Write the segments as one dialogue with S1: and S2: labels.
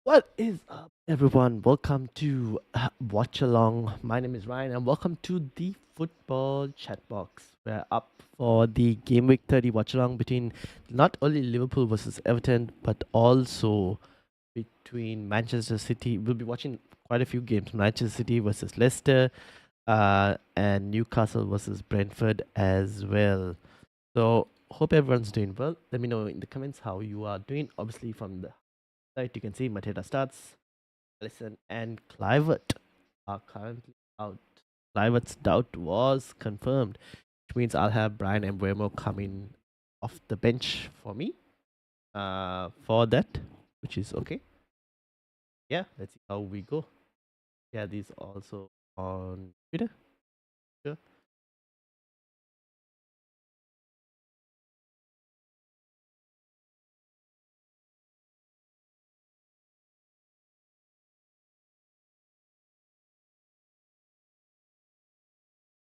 S1: What is up, everyone? Welcome to Watch Along. My name is Ryan, and welcome to the Football Chatbox. We're up for the Game Week 30 Watch Along between not only Liverpool versus Everton, but also between Manchester City. We'll be watching quite a few games: Manchester City versus Leicester, and Newcastle versus Brentford as well. So, hope everyone's doing well. Let me know in the comments how you are doing. Obviously, from the site, you can see Mateta starts. Allison and Clivert are currently out. Clivert's doubt was confirmed, which means I'll have Brian Embuemo coming off the bench for me for that, which is okay. Yeah, let's see how we go. Yeah, these also on Twitter. Sure.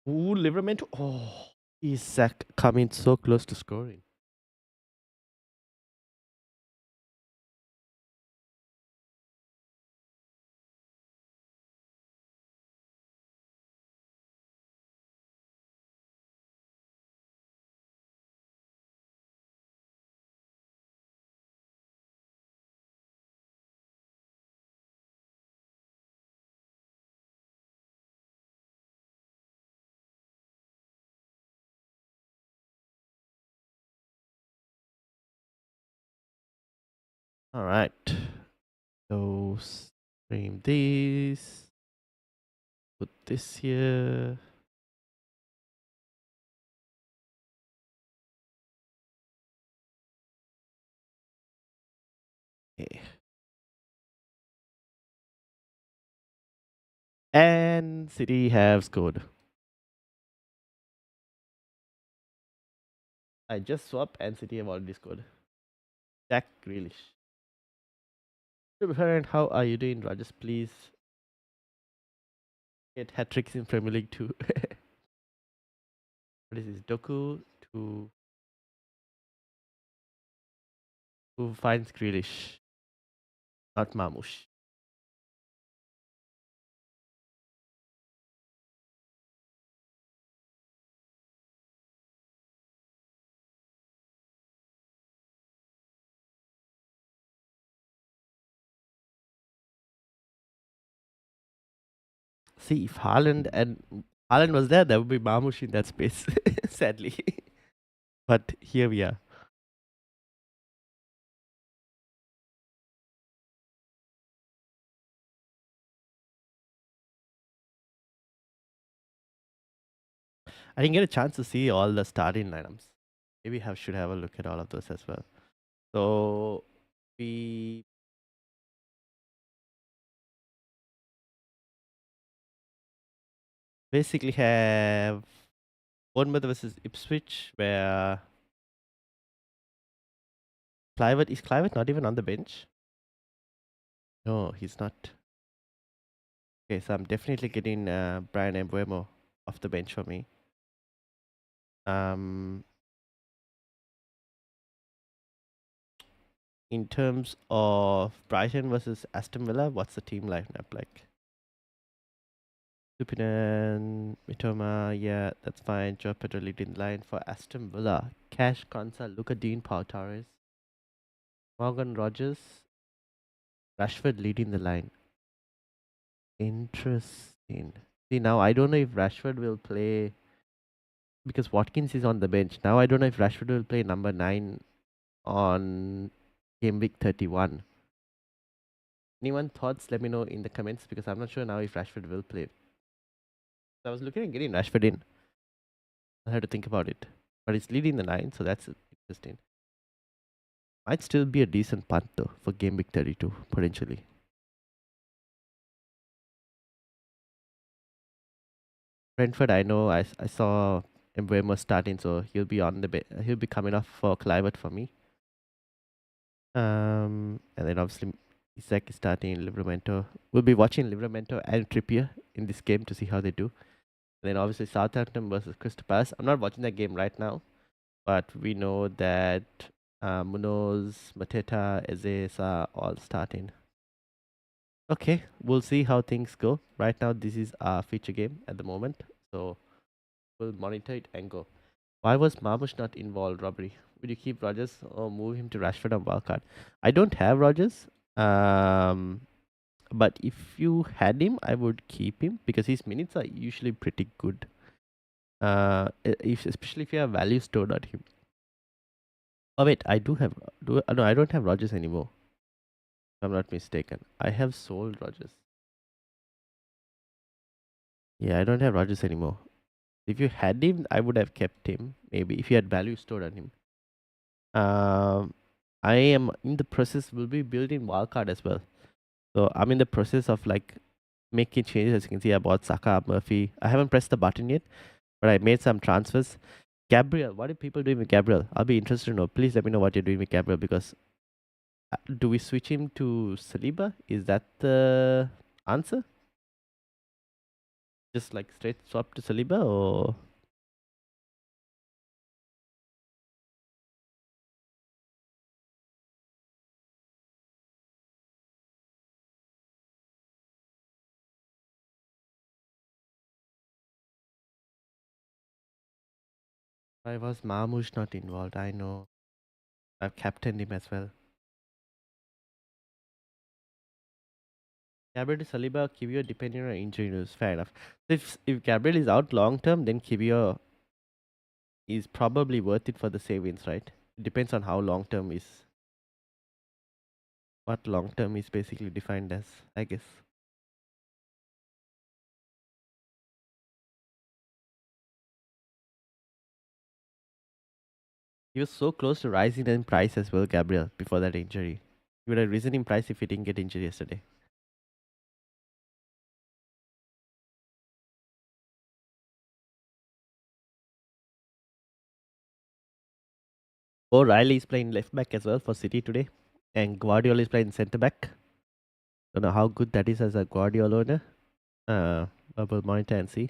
S1: Ooh, Livramento. Oh, Isak coming so close to scoring. All right. So stream this. Put this here. Okay. And City have scored. I just swapped and City have already scored. Jack Grealish. To be fair, and how are you doing, Rajesh? Please get hat tricks in Premier League too. What is this? Doku to who finds Grealish, not Mamush. See, if Haaland was there, there would be Mamush in that space. Sadly, but here we are. I didn't get a chance to see all the starting lineups. Maybe should have a look at all of those as well. So we basically have Bournemouth versus Ipswich, where Clivert not even on the bench? No, he's not. Okay, so I'm definitely getting Brian Embuemo off the bench for me. Um, in terms of Brighton versus Aston Villa, what's the team lineup like? Supinen, Mitoma, yeah, that's fine. Joe Pedro leading the line for Aston Villa. Cash, Konsa, Luca Dean, Pau Torres, Morgan Rogers, Rashford leading the line. Interesting. See, now I don't know if Rashford will play because Watkins is on the bench. Now I don't know if Rashford will play number 9 on game week 31. Anyone thoughts? Let me know in the comments because I'm not sure now if Rashford will play. I was looking at getting Rashford in. I had to think about it. But he's leading the 9, so that's interesting. Might still be a decent punt though for game week 32, potentially. Brentford, I know I saw Embuemo starting, so he'll be on the he'll be coming off for Clivert for me. And then obviously Isaac is starting Livramento. We'll be watching Livramento and Trippier in this game to see how they do. And then obviously Southampton versus Crystal Palace. I'm not watching that game right now, but we know that Munoz, Mateta, Eze are all starting. Okay, we'll see how things go. Right now, this is our feature game at the moment, so we'll monitor it and go. Why was Marmush not involved, Robbery? Would you keep Rogers or move him to Rashford on wildcard? I don't have Rogers, but if you had him, I would keep him because his minutes are usually pretty good. If especially if you have value stored on him. Oh wait, I do have. No, I don't have Rogers anymore. If I'm not mistaken. I have sold Rogers. Yeah, I don't have Rogers anymore. If you had him, I would have kept him. Maybe if you had value stored on him. Um, I am in the process. Will be building wildcard as well. So I'm in the process of like making changes. As you can see, I bought Saka, Murphy. I haven't pressed the button yet, but I made some transfers. Gabriel, what are people doing with Gabriel? I'll be interested to know. Please let me know what you're doing with Gabriel because do we switch him to Saliba? Is that the answer? Just like straight swap to Saliba or why was Marmoush not involved? I know. I've captained him as well. Gabriel to Saliba, Kivio depending on injury news. Fair enough. If Gabriel is out long term, then Kivio is probably worth it for the savings, right? It depends on how long term is. What long term is basically defined as, I guess. He was so close to rising in price as well, Gabriel, before that injury. He would have risen in price if he didn't get injured yesterday. Oh, Riley is playing left back as well for City today. And Guardiola is playing centre back. Don't know how good that is as a Guardiola owner. But we'll monitor and see.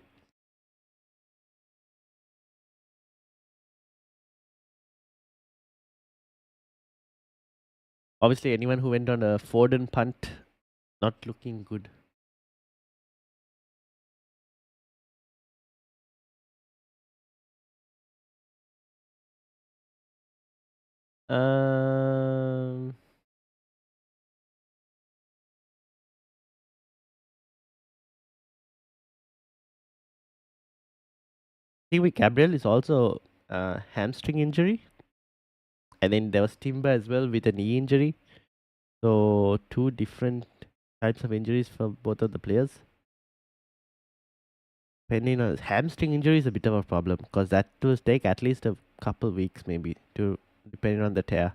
S1: Obviously, anyone who went on a Foden punt, not looking good. Um, I think with Gabriel is also hamstring injury. And then there was Timber as well with a knee injury. So two different types of injuries for both of the players. Depending on hamstring injury is a bit of a problem because that will take at least a couple weeks maybe to depending on the tear.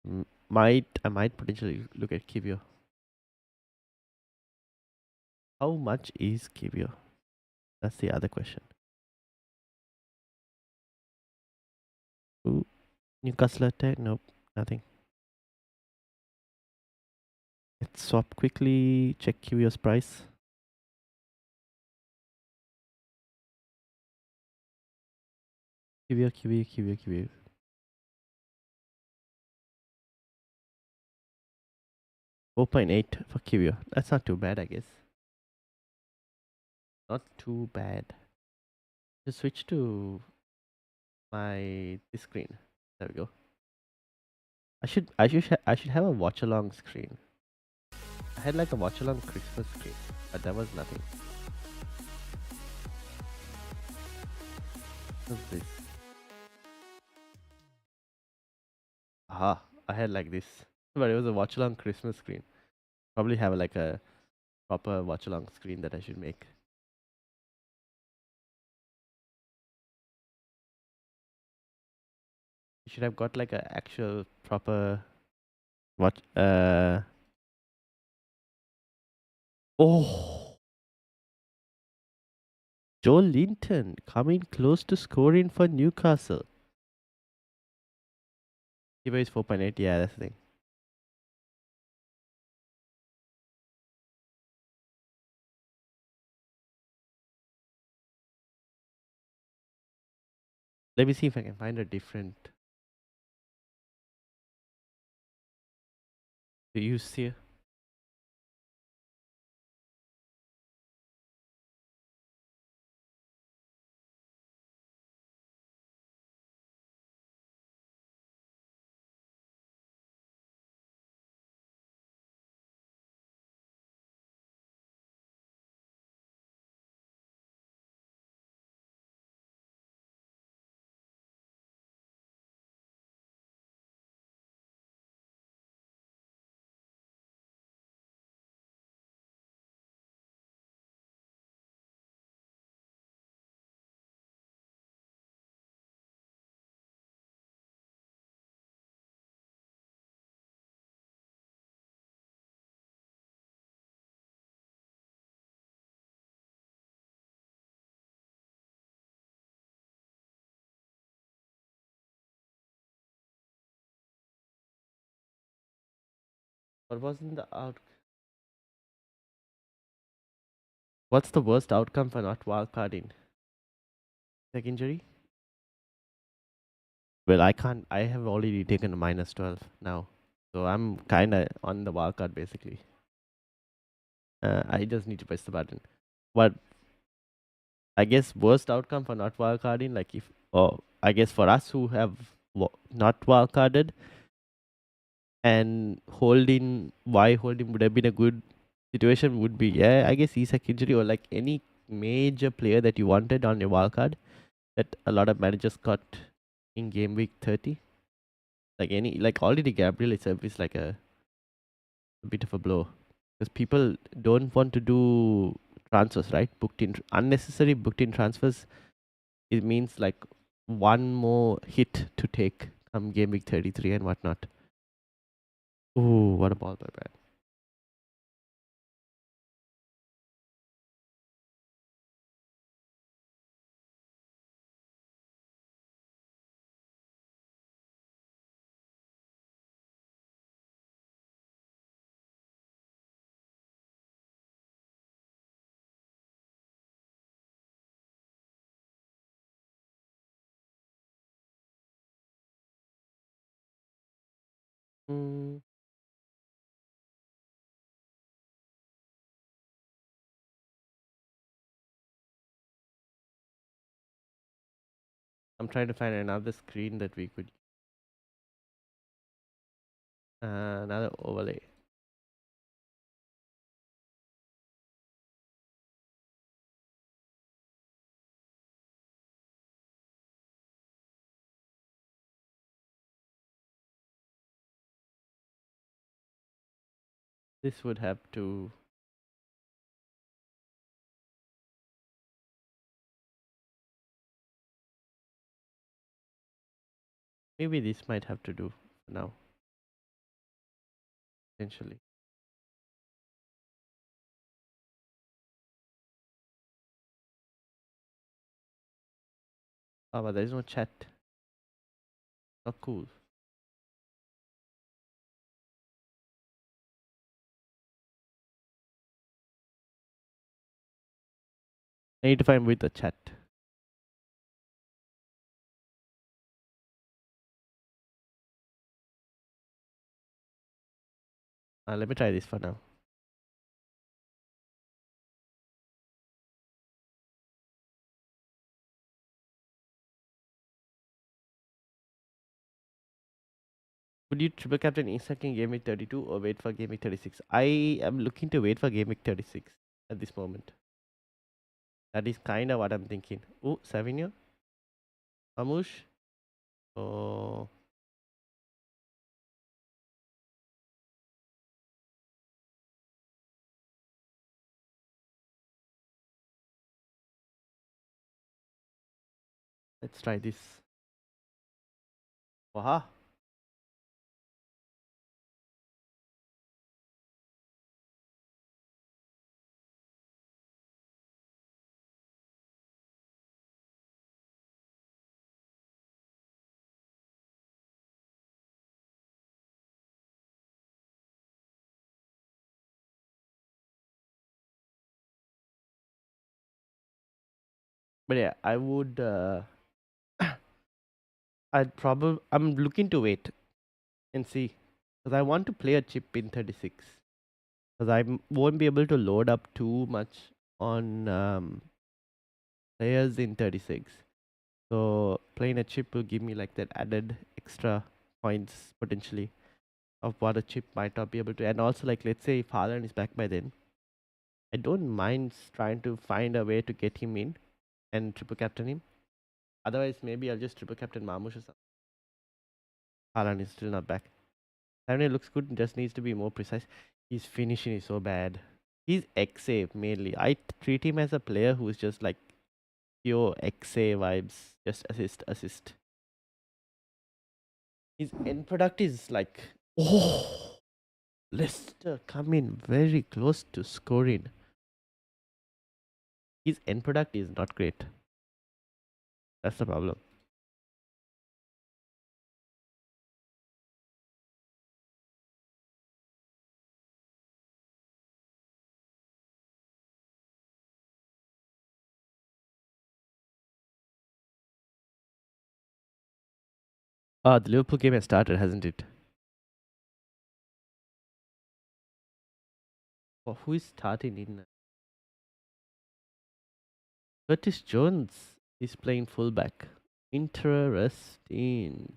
S1: I might potentially look at Kivio. How much is Kivio? That's the other question. Ooh, Newcastle attack? Nope, nothing. Let's swap quickly. Check Kivio's price. Kivio. 4.8 for Kivio. That's not too bad, I guess. Not too bad. Just switch to my this screen. There we go. I should have a watch along screen. I had like a watch along Christmas screen, but that was nothing. What's this? Aha! I had like this, but it was a watch along Christmas screen. Probably have like a proper watch along screen that I should make. You should have got like a actual proper watch. Oh, Joe Linton coming close to scoring for Newcastle. He weighs 4.8. Yeah, that's the thing. Let me see if I can find a different. Do you see? What wasn't the out? What's the worst outcome for not wildcarding? Leg injury? Well, I can't. I have already taken a -12 now, so I'm kind of on the wildcard basically. I just need to press the button. But I guess worst outcome for not wildcarding, like if, or I guess for us who have not wildcarded and holding, why holding would have been a good situation would be, yeah, I guess Isak injury or like any major player that you wanted on your wildcard that a lot of managers got in game week 30. Like any, like already Gabriel itself is like a bit of a blow because people don't want to do transfers, right? Booked in unnecessary booked in transfers. It means like one more hit to take come game week 33 and whatnot. Ooh, what a ball by Brad. Mm, I'm trying to find another screen that we could another overlay. This would have to, maybe this might have to do for now, potentially. Oh, but there's no chat. Not cool. I need to find with the chat. Let me try this for now. Would you triple captain Isak in game week 32 or wait for game week 36? I am looking to wait for game week 36 at this moment. That is kind of what I'm thinking. Oh, Savinho, Amush. Oh, let's try this. Waha. But yeah, I would. I'd probably. I'm looking to wait and see. because I want to play a chip in 36. Because won't be able to load up too much on players in 36. So playing a chip will give me like that added extra points potentially of what a chip might not be able to. And also, like, let's say if Haaland is back by then, I don't mind trying to find a way to get him in and triple captain him. Otherwise, maybe I'll just triple captain Marmoush or something. Haaland is still not back. Saturday looks good, just needs to be more precise. His finishing is so bad. He's XA mainly. I treat him as a player who's just like pure XA vibes, just assist, assist. His end product is like, oh, Leicester come in very close to scoring. His end product is not great. That's the problem. Ah, the Liverpool game has started, hasn't it? Oh, who is starting in? Curtis Jones is playing fullback. Interesting.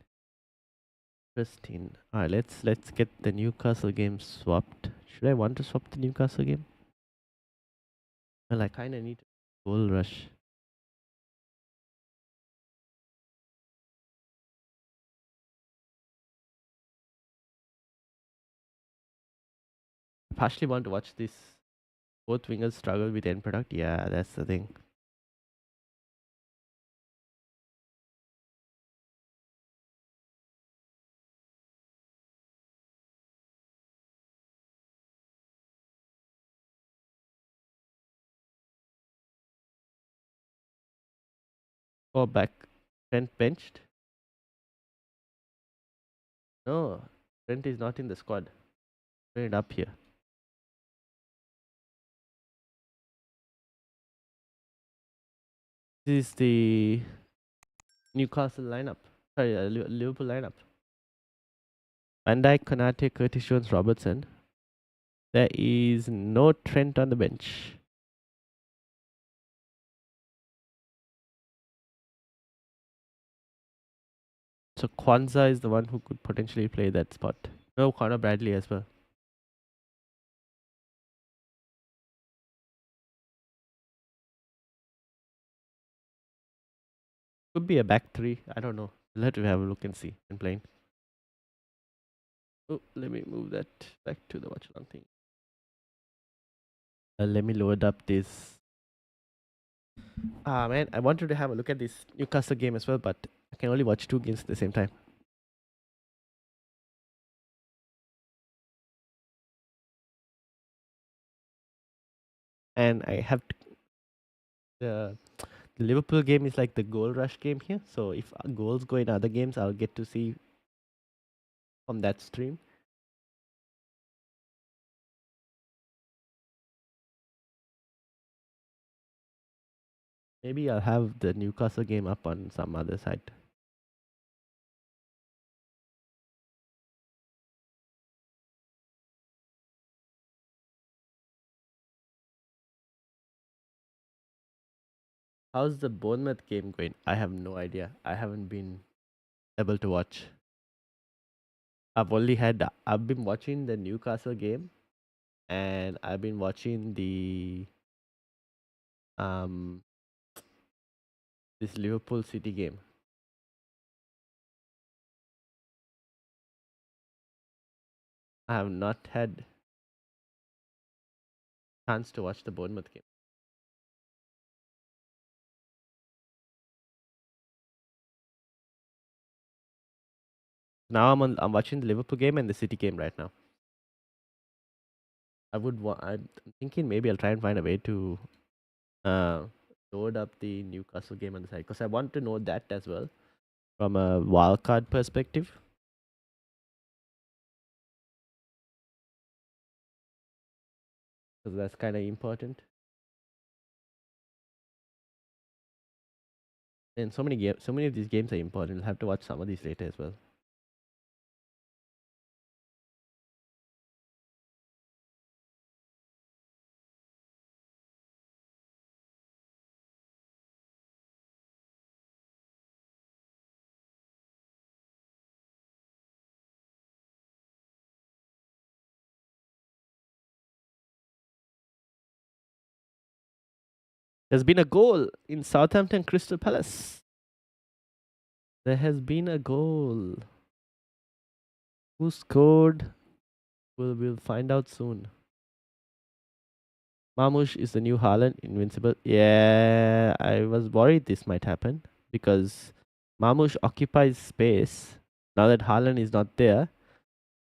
S1: Interesting. Alright, let's get the Newcastle game swapped. Should I want to swap the Newcastle game? Well, I kinda need a goal rush. I partially want to watch this. Both wingers struggle with end product. Yeah, that's the thing. Oh, back. Trent benched? No, Trent is not in the squad. Bring it up here. This is the Newcastle lineup. Sorry, Liverpool lineup. Van Dijk, Konate, Curtis Jones, Robertson. There is no Trent on the bench. So Kwanzaa is the one who could potentially play that spot. No, Connor Bradley as well. Could be a back three. I don't know. We'll have to have a look and see and playing. Oh, let me move that back to the watch along thing. Let me load up this. Ah man, I wanted to have a look at this Newcastle game as well, but I can only watch two games at the same time. And I have the Liverpool game is like the goal rush game here. So if goals go in other games, I'll get to see from that stream. Maybe I'll have the Newcastle game up on some other site. How's the Bournemouth game going? I have no idea. I haven't been able to watch. I've been watching the Newcastle game and I've been watching the um this Liverpool City game. I have not had chance to watch the Bournemouth game. Now I'm watching the Liverpool game and the City game right now. I'm thinking maybe I'll try and find a way to uh load up the Newcastle game on the side because I want to know that as well from a wildcard perspective. Because that's kind of important. And so many of these games are important. I'll have to watch some of these later as well. There's been a goal in Southampton Crystal Palace. There has been a goal. Who scored? We'll find out soon. Mamouche is the new Haaland, invincible. Yeah, I was worried this might happen because Mamouche occupies space. Now that Haaland is not there,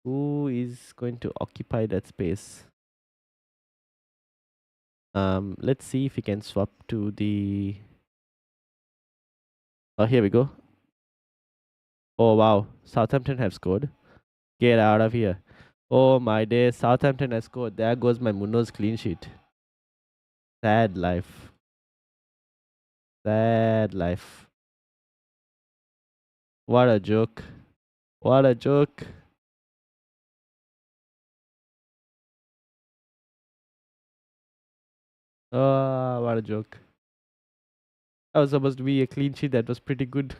S1: who is going to occupy that space? Let's see if we can swap to the. Oh, here we go. Oh wow, Southampton have scored. Get out of here. Oh my days, Southampton has scored. There goes my Munoz clean sheet. Sad life. Sad life. What a joke. What a joke. Oh, what a joke. That was supposed to be a clean sheet that was pretty good.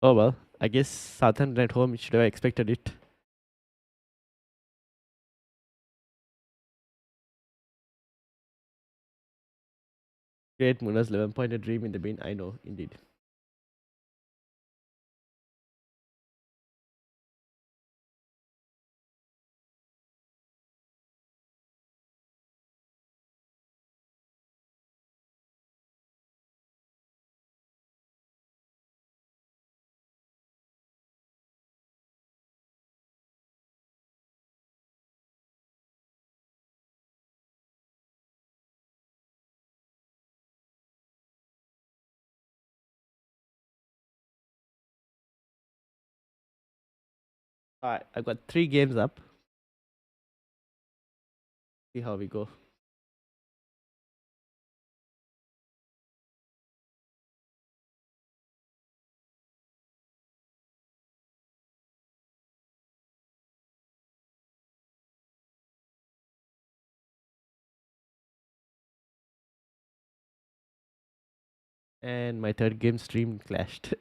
S1: Oh well, I guess Southampton at home should have expected it. Great Munoz 11-pointer dream in the bin. I know, indeed. Alright, I've got 3 games up. See how we go. And my third game stream clashed.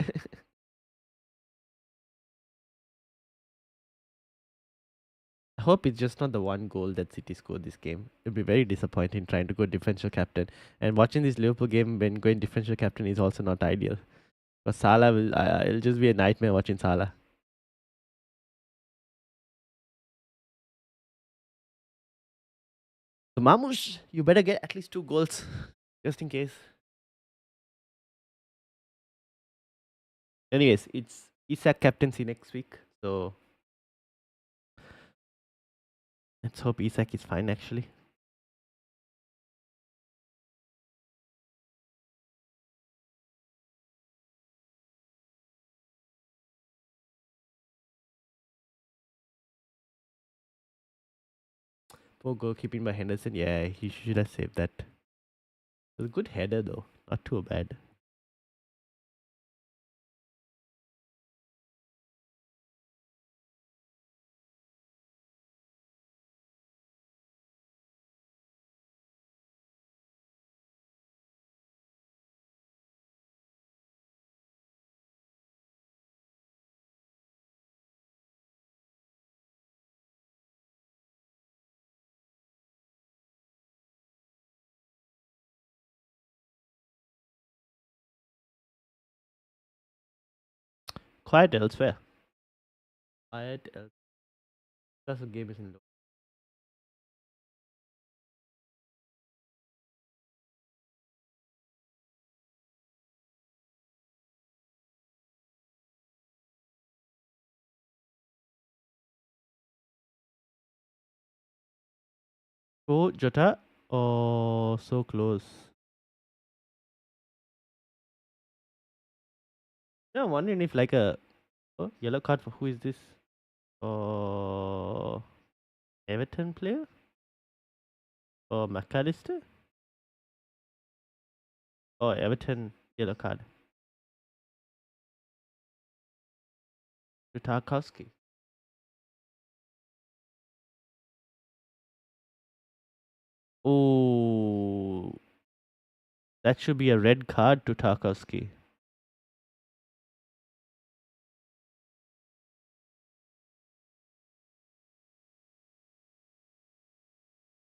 S1: I hope it's just not the one goal that City scored this game. It'd be very disappointing trying to go differential captain. And watching this Liverpool game when going differential captain is also not ideal. Because Salah will, it'll just be a nightmare watching Salah. So Mamouche, you better get at least 2 goals, just in case. Anyways, it's Isak captaincy next week, so let's hope Isak is fine actually. Poor goalkeeping by Henderson. Yeah, he should have saved that. It was a good header though, not too bad. Quiet elsewhere. Quiet elsewhere. Plus the game is in low. Oh, Jota. Oh, so close. Yeah, I'm wondering if like a yellow card for who is this? Oh, Everton player? Or McAllister? Oh, Everton yellow card. To Tarkowski. Oh, that should be a red card to Tarkowski.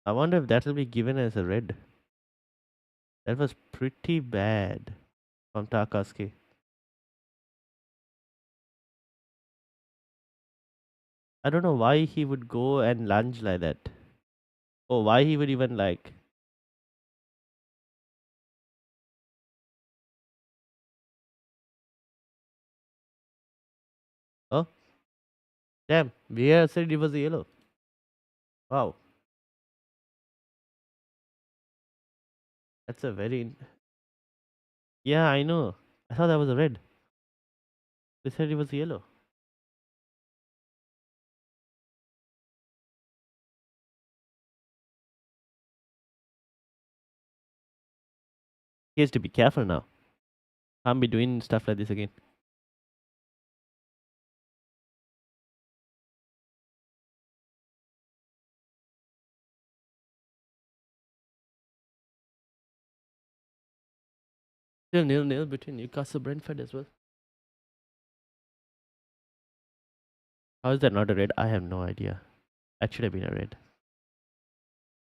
S1: I wonder if that will be given as a red. That was pretty bad from Tarkowski. I don't know why he would go and lunge like that. Or why he would even like. Oh, damn. We said it was a yellow. Wow. That's a very. Yeah, I know. I thought that was a red. They said it was a yellow. He has to be careful now. Can't be doing stuff like this again. Still nil between Newcastle Brentford as well. How is that not a red? I have no idea. That should have been a red.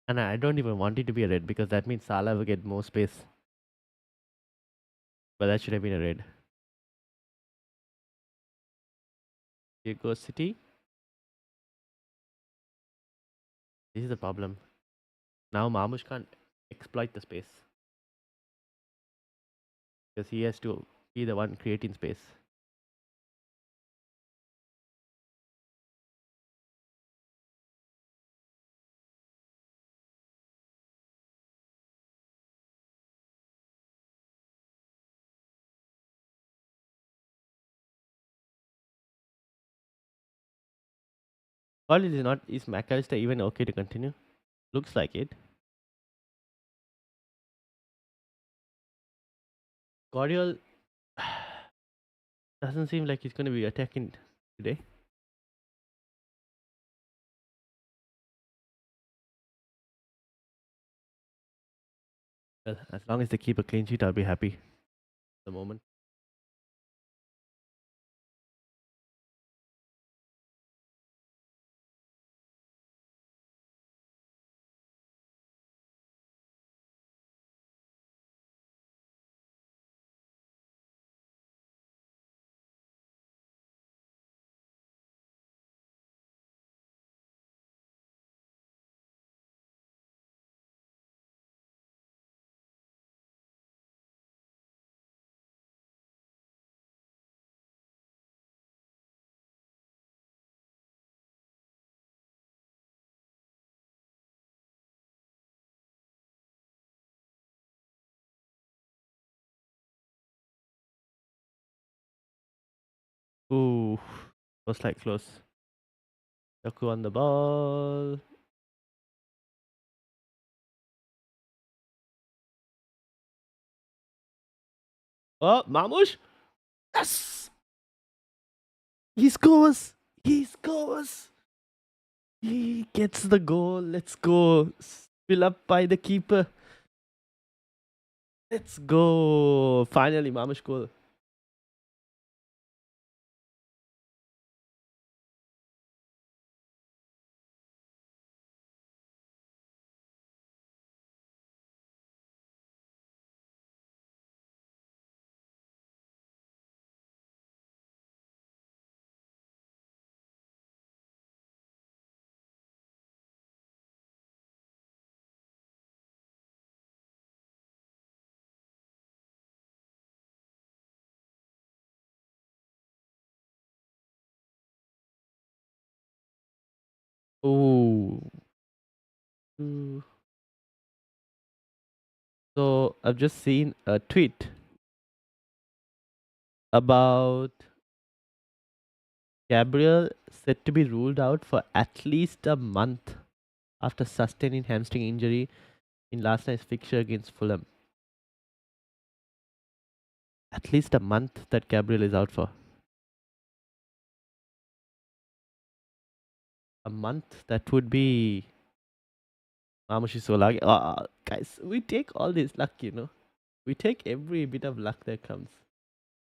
S1: And I don't even want it to be a red because that means Salah will get more space. But that should have been a red. Here goes City. This is the problem. Now Marmoush can't exploit the space because he has to be the one creating space. Or is not? Is McAllister even okay to continue? Looks like it. Guardiola doesn't seem like he's going to be attacking today. Well, as long as they keep a clean sheet, I'll be happy at the moment. Ooh, was like close. Doku on the ball. Oh, Mamush! Yes! He scores! He scores! He gets the goal. Let's go. Fill up by the keeper. Let's go. Finally, Mamush goal. Ooh. Ooh. So I've just seen a tweet about Gabriel said to be ruled out for at least a month after sustaining hamstring injury in last night's fixture against Fulham. At least a month that Gabriel is out for. A month that would be Mamush is so lucky. Guys, we take all this luck, you know. We take every bit of luck that comes.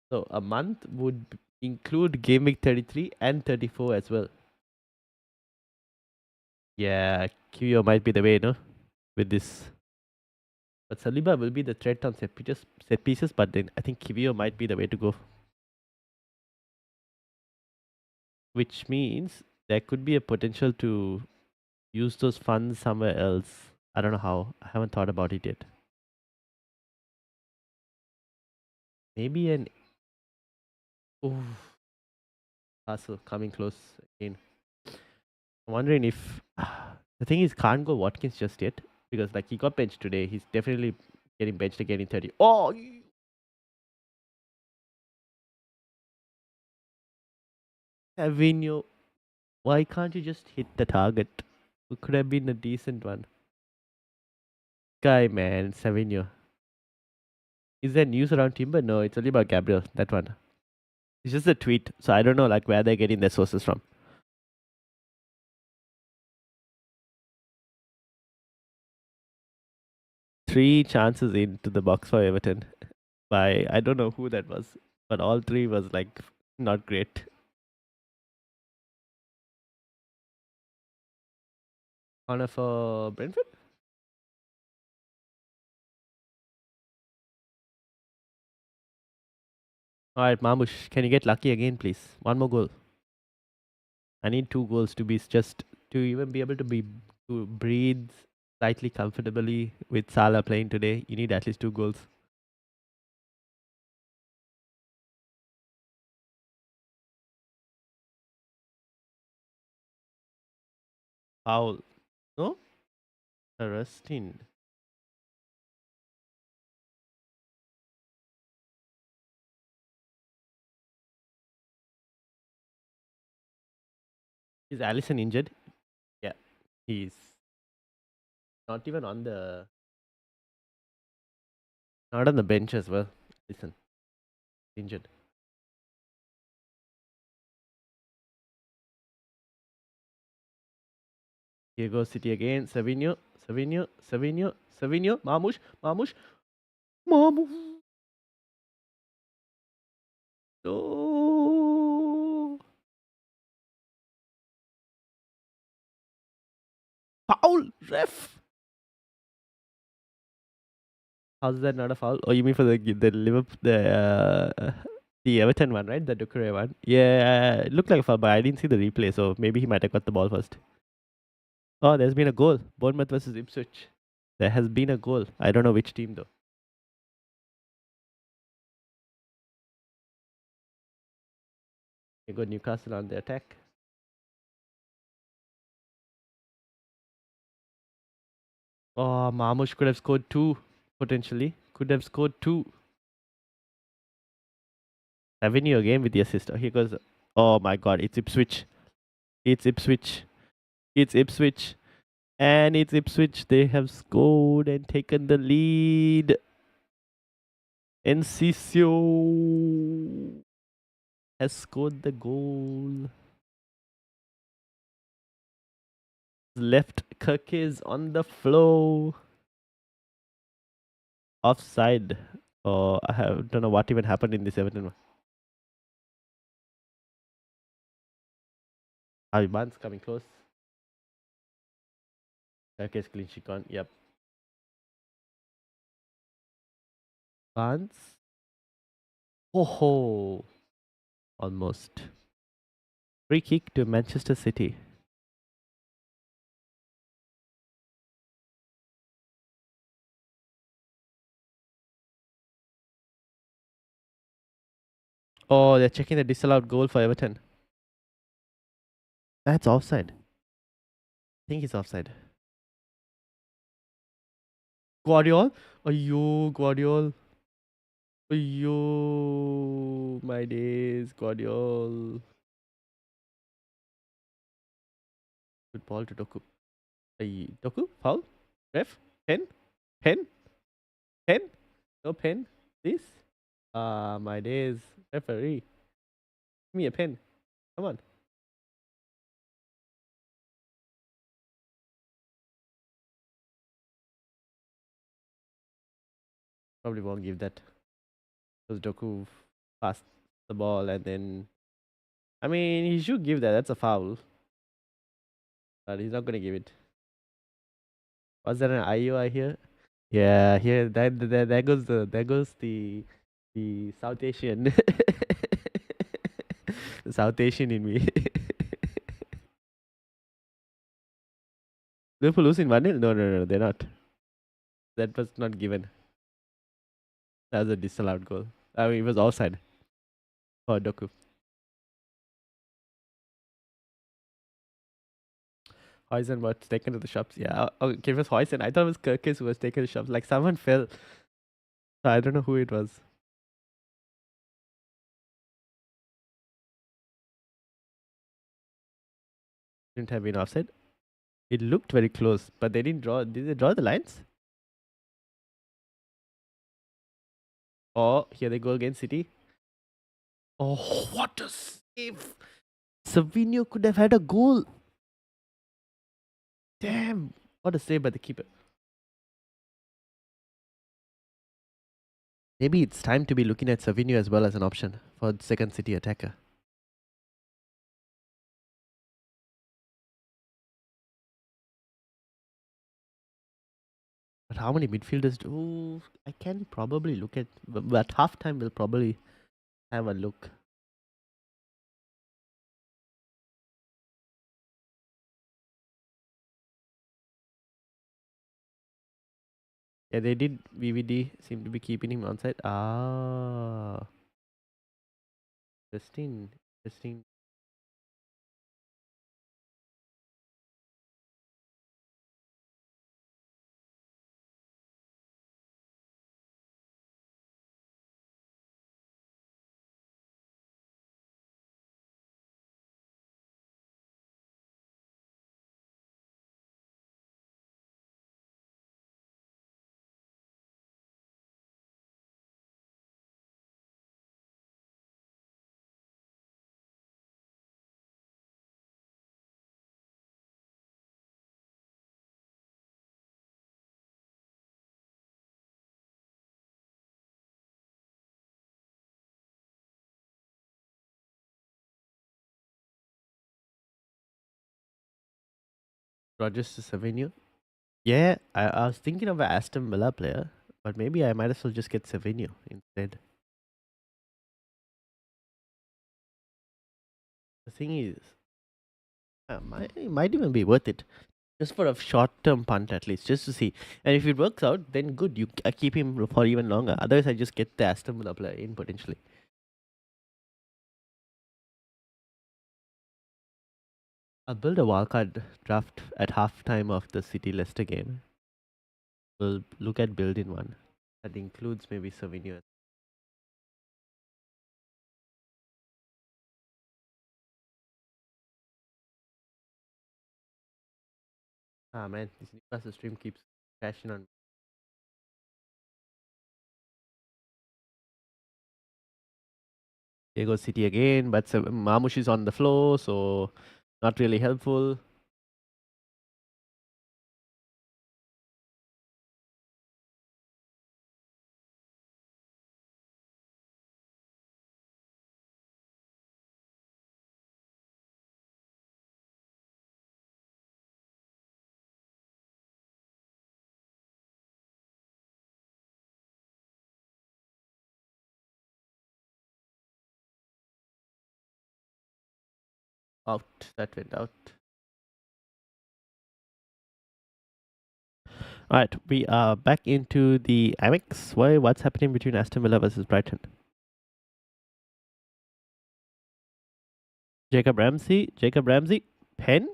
S1: So a month would include game week 33 and 34 as well. Yeah, QO might be the way, no? With this. But Saliba will be the threat on set pieces, but then I think Kivio might be the way to go. Which means there could be a potential to use those funds somewhere else. I don't know how. I haven't thought about it yet. Maybe an oh Castle coming close again. I'm wondering if the thing is can't go Watkins just yet because like he got benched today. He's definitely getting benched again in 30. Oh, Savinho, why can't you just hit the target? It could have been a decent one. Guy, man, Savinho. Is there news around Timber? No, it's only about Gabriel. That one. It's just a tweet, so I don't know like where they're getting their sources from. 3 chances into the box for Everton by I don't know who that was, but all three was like not great. Corner for Brentford. All right, Mamush, can you get lucky again, please? One more goal. I need 2 goals to be just to even be able to breathe slightly comfortably with Salah playing today. You need at least 2 goals. Foul. No? Rustin. Is Allison injured? Yeah. He's not even on the not on the bench as well. Listen, injured. Here goes City again. Savinho, Savinho, Savinho, Savinho. Mamush, Mamush, Mamush. Oh, foul, ref. How's that not a foul? Oh, you mean for the Liverpool the Everton one, right? The Ducouré one. Yeah, it looked like a foul, but I didn't see the replay, so maybe he might have got the ball first. Oh, there's been a goal. Bournemouth versus Ipswich. There has been a goal. I don't know which team though. You got Newcastle on the attack. Oh, Marmoush could have scored two, potentially. Could have scored two. Avenue again with the assist. Here goes. Oh my god, it's Ipswich. It's Ipswich. It's Ipswich. And it's Ipswich. They have scored and taken the lead. Enciso has scored the goal. Left Kirkes on the floor. Offside. Oh, don't know what even happened in this Everton one. Barnes coming close. Kirkes clean sheet on. Yep. Barnes. Oh ho. Almost. Free kick to Manchester City. Oh, they're checking the disallowed goal for Everton. That's offside. I think it's offside. Guardiol? Ayyo, Guardiol. Ayyo, my days. Guardiol. Good ball to Doku. Doku? Foul? Ref? Pen? Pen? Pen? No pen? Please? Ah, my days. Referee. Give me a pen. Come on. Probably won't give that. Because Doku passed the ball and then. I mean, he should give that. That's a foul. But he's not gonna give it. Was there an IUI here? Yeah, here there goes the South Asian the South Asian in me. Liverpool losing 1-0? No, they're not. That was not given. That was a disallowed goal. I mean, it was offside for Doku. Hoysen was taken to the shops. Yeah, okay, it was Hoysen. I thought it was Kirkis who was taken to the shops. Like someone fell. So I don't know who it was. Didn't have been offside. It looked very close, but they didn't draw. Did they draw the lines? Oh, here they go against City. Oh, what a save! Savinho could have had a goal. Damn, what a save by the keeper. Maybe it's time to be looking at Savinho as well as an option for the second City attacker. But how many midfielders do I can probably look at? But halftime we'll probably have a look. Yeah, they did. VVD seem to be keeping him on side. Ah, interesting. Interesting. Rogers to Savinho. Yeah, I was thinking of an Aston Villa player, but maybe I might as well just get Savinho instead. The thing is, might even be worth it. Just for a short-term punt at least, just to see. And if it works out, then good. I keep him for even longer. Otherwise, I just get the Aston Villa player in potentially. I'll build a wildcard draft at halftime of the City Leicester game. We'll look at building one that includes maybe Savinho. Ah man, this Newcastle stream keeps crashing on. Here goes City again, but Marmush is on the floor, so not really helpful. Out. That went out. Alright, we are back into the Amex. What's happening between Aston Villa versus Brighton? Jacob Ramsey, pen?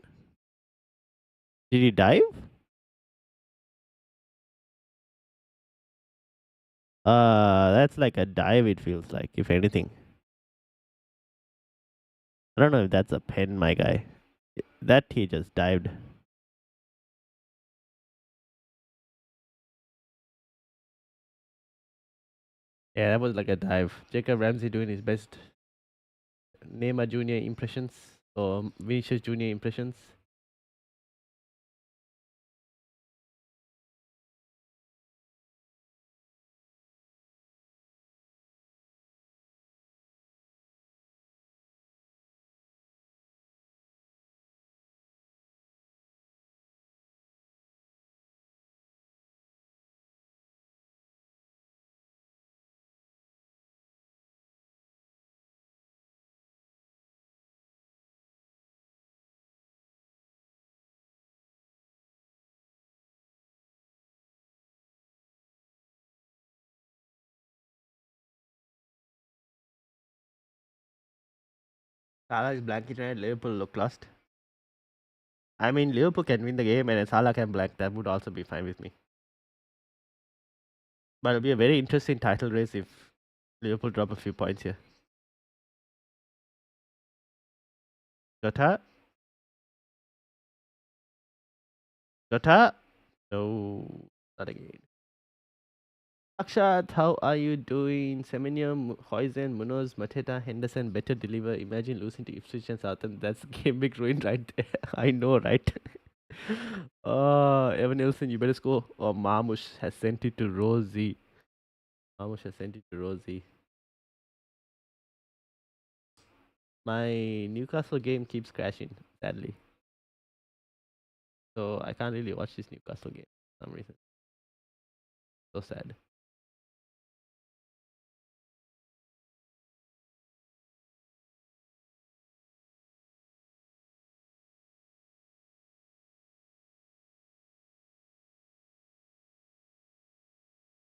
S1: Did he dive? That's like a dive, it feels like, if anything. I don't know if that's a pen, my guy. That he just dived. Yeah, that was like a dive. Jacob Ramsey doing his best Neymar Junior impressions or Vinicius Junior impressions. Salah is blanking right. Liverpool look lost. I mean, Liverpool can win the game and Salah can blank. That would also be fine with me. But it'll be a very interesting title race if Liverpool drop a few points here. Jota? Jota? No, not again. Akshat, how are you doing? Semenyo, Hoysen, Munoz, Mateta, Henderson, better deliver. Imagine losing to Ipswich and Southampton. That's game big ruin right there. I know, right? Evan Nielsen, you better score. Oh, Marmush has sent it to Rosie. Marmush has sent it to Rosie. My Newcastle game keeps crashing, sadly. So I can't really watch this Newcastle game for some reason. So sad.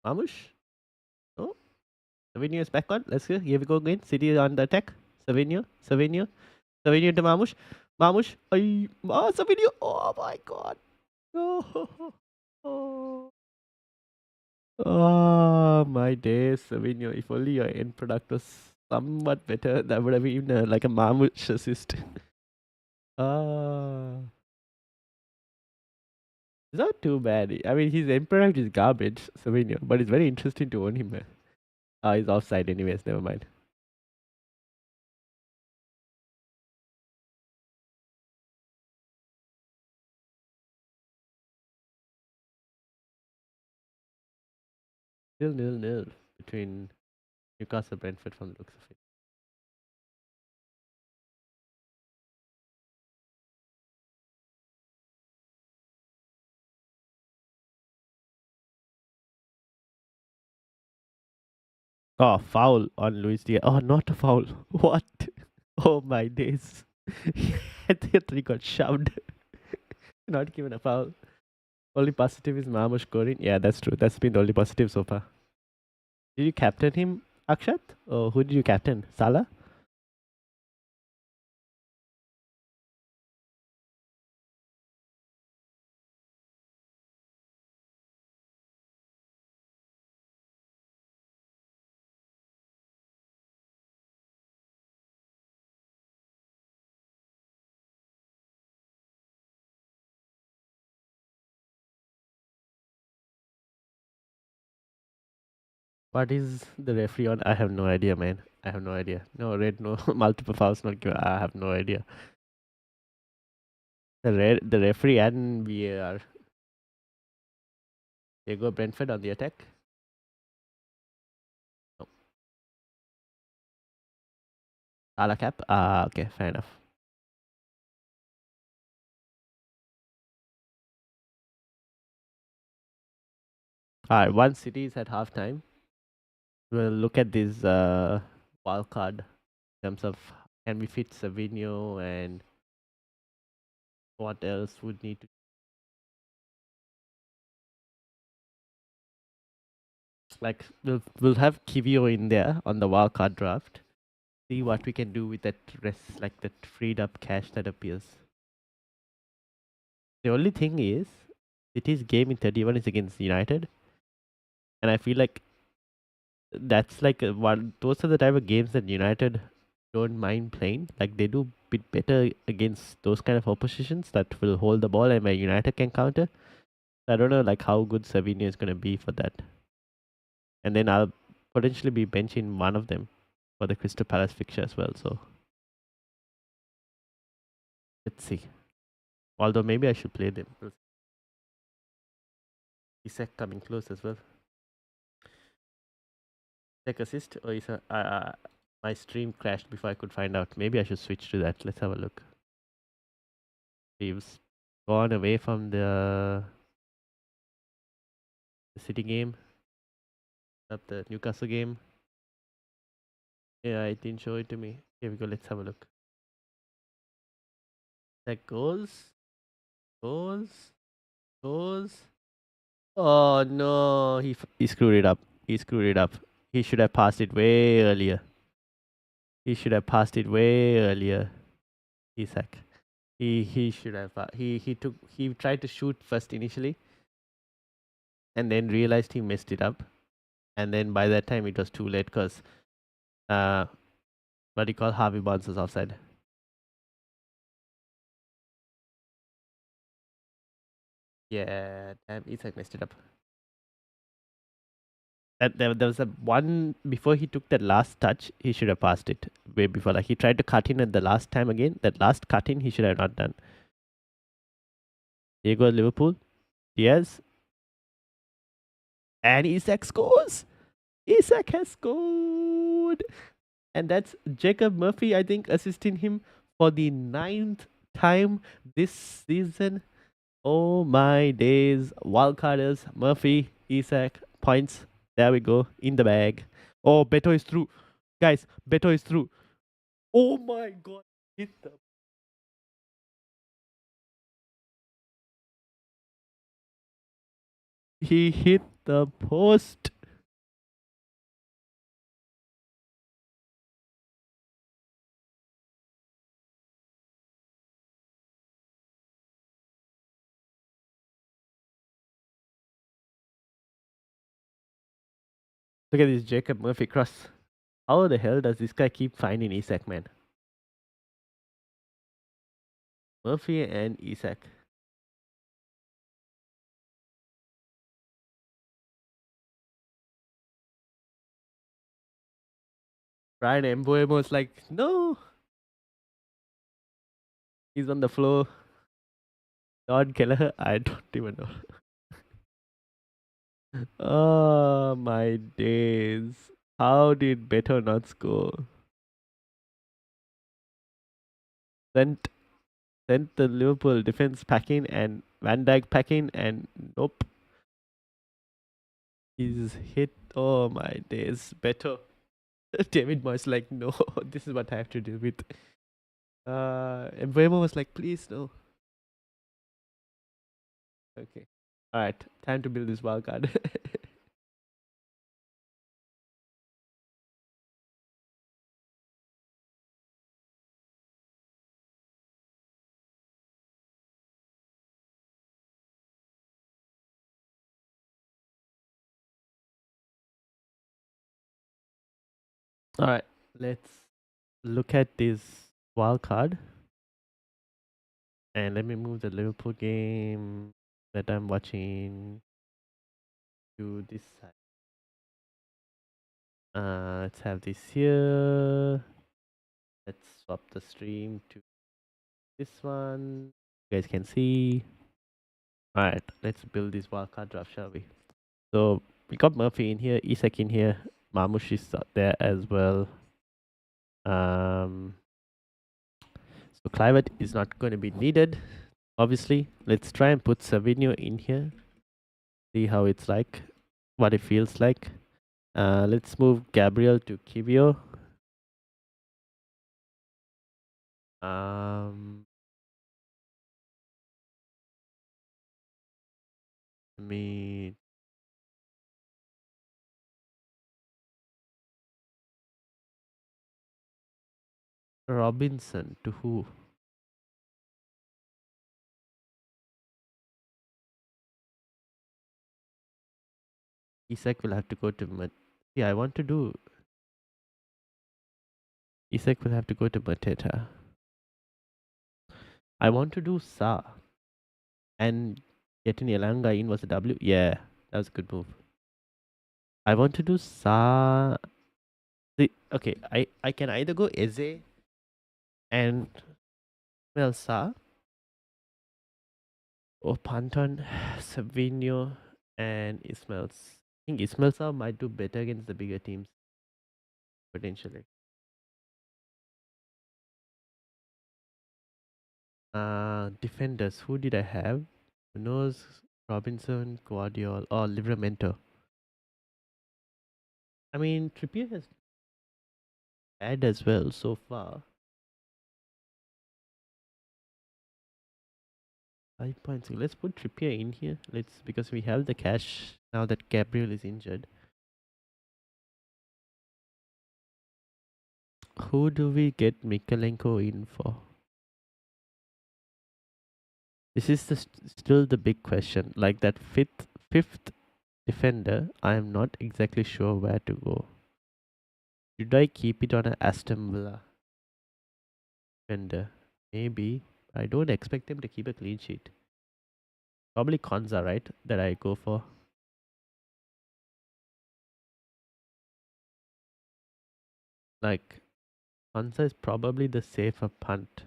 S1: Marmush? Oh, Savinio is back on. Let's go. Here we go again. City on the attack. Savinio. Savinio to Marmush. Marmush. Savinio. Oh my god. Oh, oh. Oh my days, Savinio. If only your end product was somewhat better, that would have been like a Marmush assist. Ah. It's not too bad. I mean, his end product is garbage, Savinio, but it's very interesting to own him. He's offside anyways, never mind. Still 0-0 between Newcastle and Brentford from the looks of it. Oh, foul on Luis Diaz. Oh, not a foul. What? Oh my days. I think he got shoved. Not given a foul. Only positive is Mahmoud scoring. Yeah, that's true. That's been the only positive so far. Did you captain him, Akshat? Or who did you captain? Salah? What is the referee on? I have no idea, man. I have no idea. No red, no multiple fouls not given. I have no idea. The referee and VAR. They go Brentford on the attack. No. Salah cap. Ah, okay, fair enough. Alright, once City is at halftime, we'll look at this wild card in terms of can we fit Savinho and what else would need to. Like we'll have Kivio in there on the wild card draft. See what we can do with that rest, like that freed up cash that appears. The only thing is, City's game in 31 is against United, and I feel like that's like one. Those are the type of games that United don't mind playing. Like they do bit better against those kind of oppositions that will hold the ball and where United can counter. I don't know like how good Savinho is gonna be for that. And then I'll potentially be benching one of them for the Crystal Palace fixture as well. So let's see. Although maybe I should play them. Isak coming close as well. Isak assist or is my stream crashed before I could find out. Maybe I should switch to that. Let's have a look. We've gone away from the City game. Up the Newcastle game. Yeah, it didn't show it to me. Here we go. Let's have a look. That goes. Oh no, he screwed it up. He screwed it up. He should have passed it way earlier. He should have passed it way earlier. Isak. He should have. He tried to shoot first initially, and then realized he messed it up. And then by that time it was too late because what do you call Harvey Barnes was offside. Yeah, damn, Isak messed it up. There was a one before he took that last touch. He should have passed it way before. Like he tried to cut in at the last time again. That last cut in he should have not done. Here goes Liverpool. Diaz and Isak scores. Isak has scored, and that's Jacob Murphy. I think assisting him for the 9th time this season. Oh my days! Wildcarders Murphy, Isak points. There we go in the bag. Oh, Beto is through, guys. Beto is through. Oh my god! Hit the. He hit the post. Look at this Jacob Murphy cross. How the hell does this guy keep finding Isak, man? Murphy and Isak. Brian Mbuemo is like, no. He's on the floor. Don Kelleher, I don't even know. Oh my days. How did Beto not score? Sent sent the Liverpool defense packing and Van Dijk packing and nope. He's hit. Oh my days. Beto. David Moyes like, no, this is what I have to deal with. And Bremer was like, please no. Okay. Alright, time to build this wild card. Alright, let's look at this wild card. And let me move the Liverpool game that I'm watching to this side. Let's have this here. Let's swap the stream to this one. You guys can see. Alright, let's build this wildcard draft, shall we? So we got Murphy in here, Isak in here, Marmush is there as well. So Clivert is not going to be needed, obviously. Let's try and put Savinho in here. See how it's like, what it feels like. Let's move Gabriel to Kivio. Me Robinson to who? Isak will have to go to yeah, I want to do Isak will have to go to Mateta. I want to do Sa and getting Elanga in was a W. Yeah, that was a good move. I want to do Sa. Okay, I can either go Eze and Sa or Panton, Savinho, and Ismail. I think Ismail Sa might do better against the bigger teams potentially. Defenders. Who did I have? Munoz, Robinson, Guardiola, or Livramento. I mean, Trippier has bad as well so far. 5 points. Let's put Trippier in here. Because we have the cash now that Gabriel is injured. Who do we get Mikalenko in for? This is still the big question. Like that fifth defender, I am not exactly sure where to go. Should I keep it on an Aston Villa defender? Maybe. I don't expect them to keep a clean sheet. Probably Konza, right? That I go for. Like Konza is probably the safer punt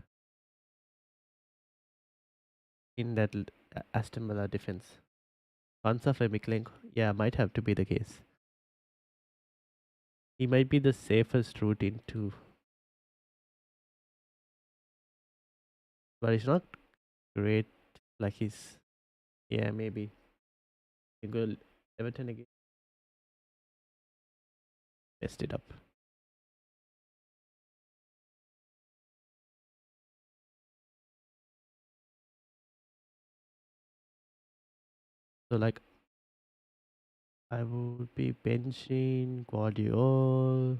S1: in that Aston Villa defense. Konza for Mikalenko, yeah, might have to be the case. He might be the safest route into, but it's not great. Like he's, yeah, maybe you go Everton again, messed it up. So like I would be benching Guardiola.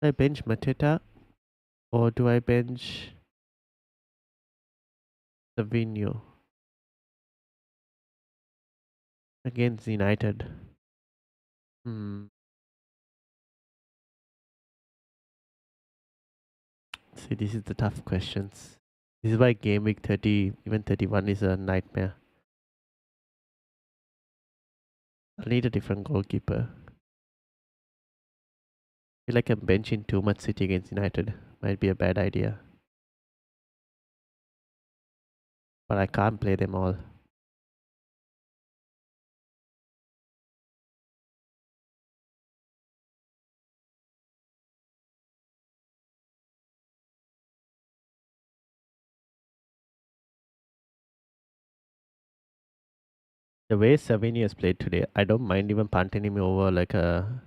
S1: I bench Mateta or do I bench Savinho against United? Hmm. See, this is the tough questions. This is why game week 30, even 31 is a nightmare. I need a different goalkeeper. I feel like I'm benching too much City against United. Might be a bad idea. But I can't play them all. The way Savinho has played today, I don't mind even punting him over like a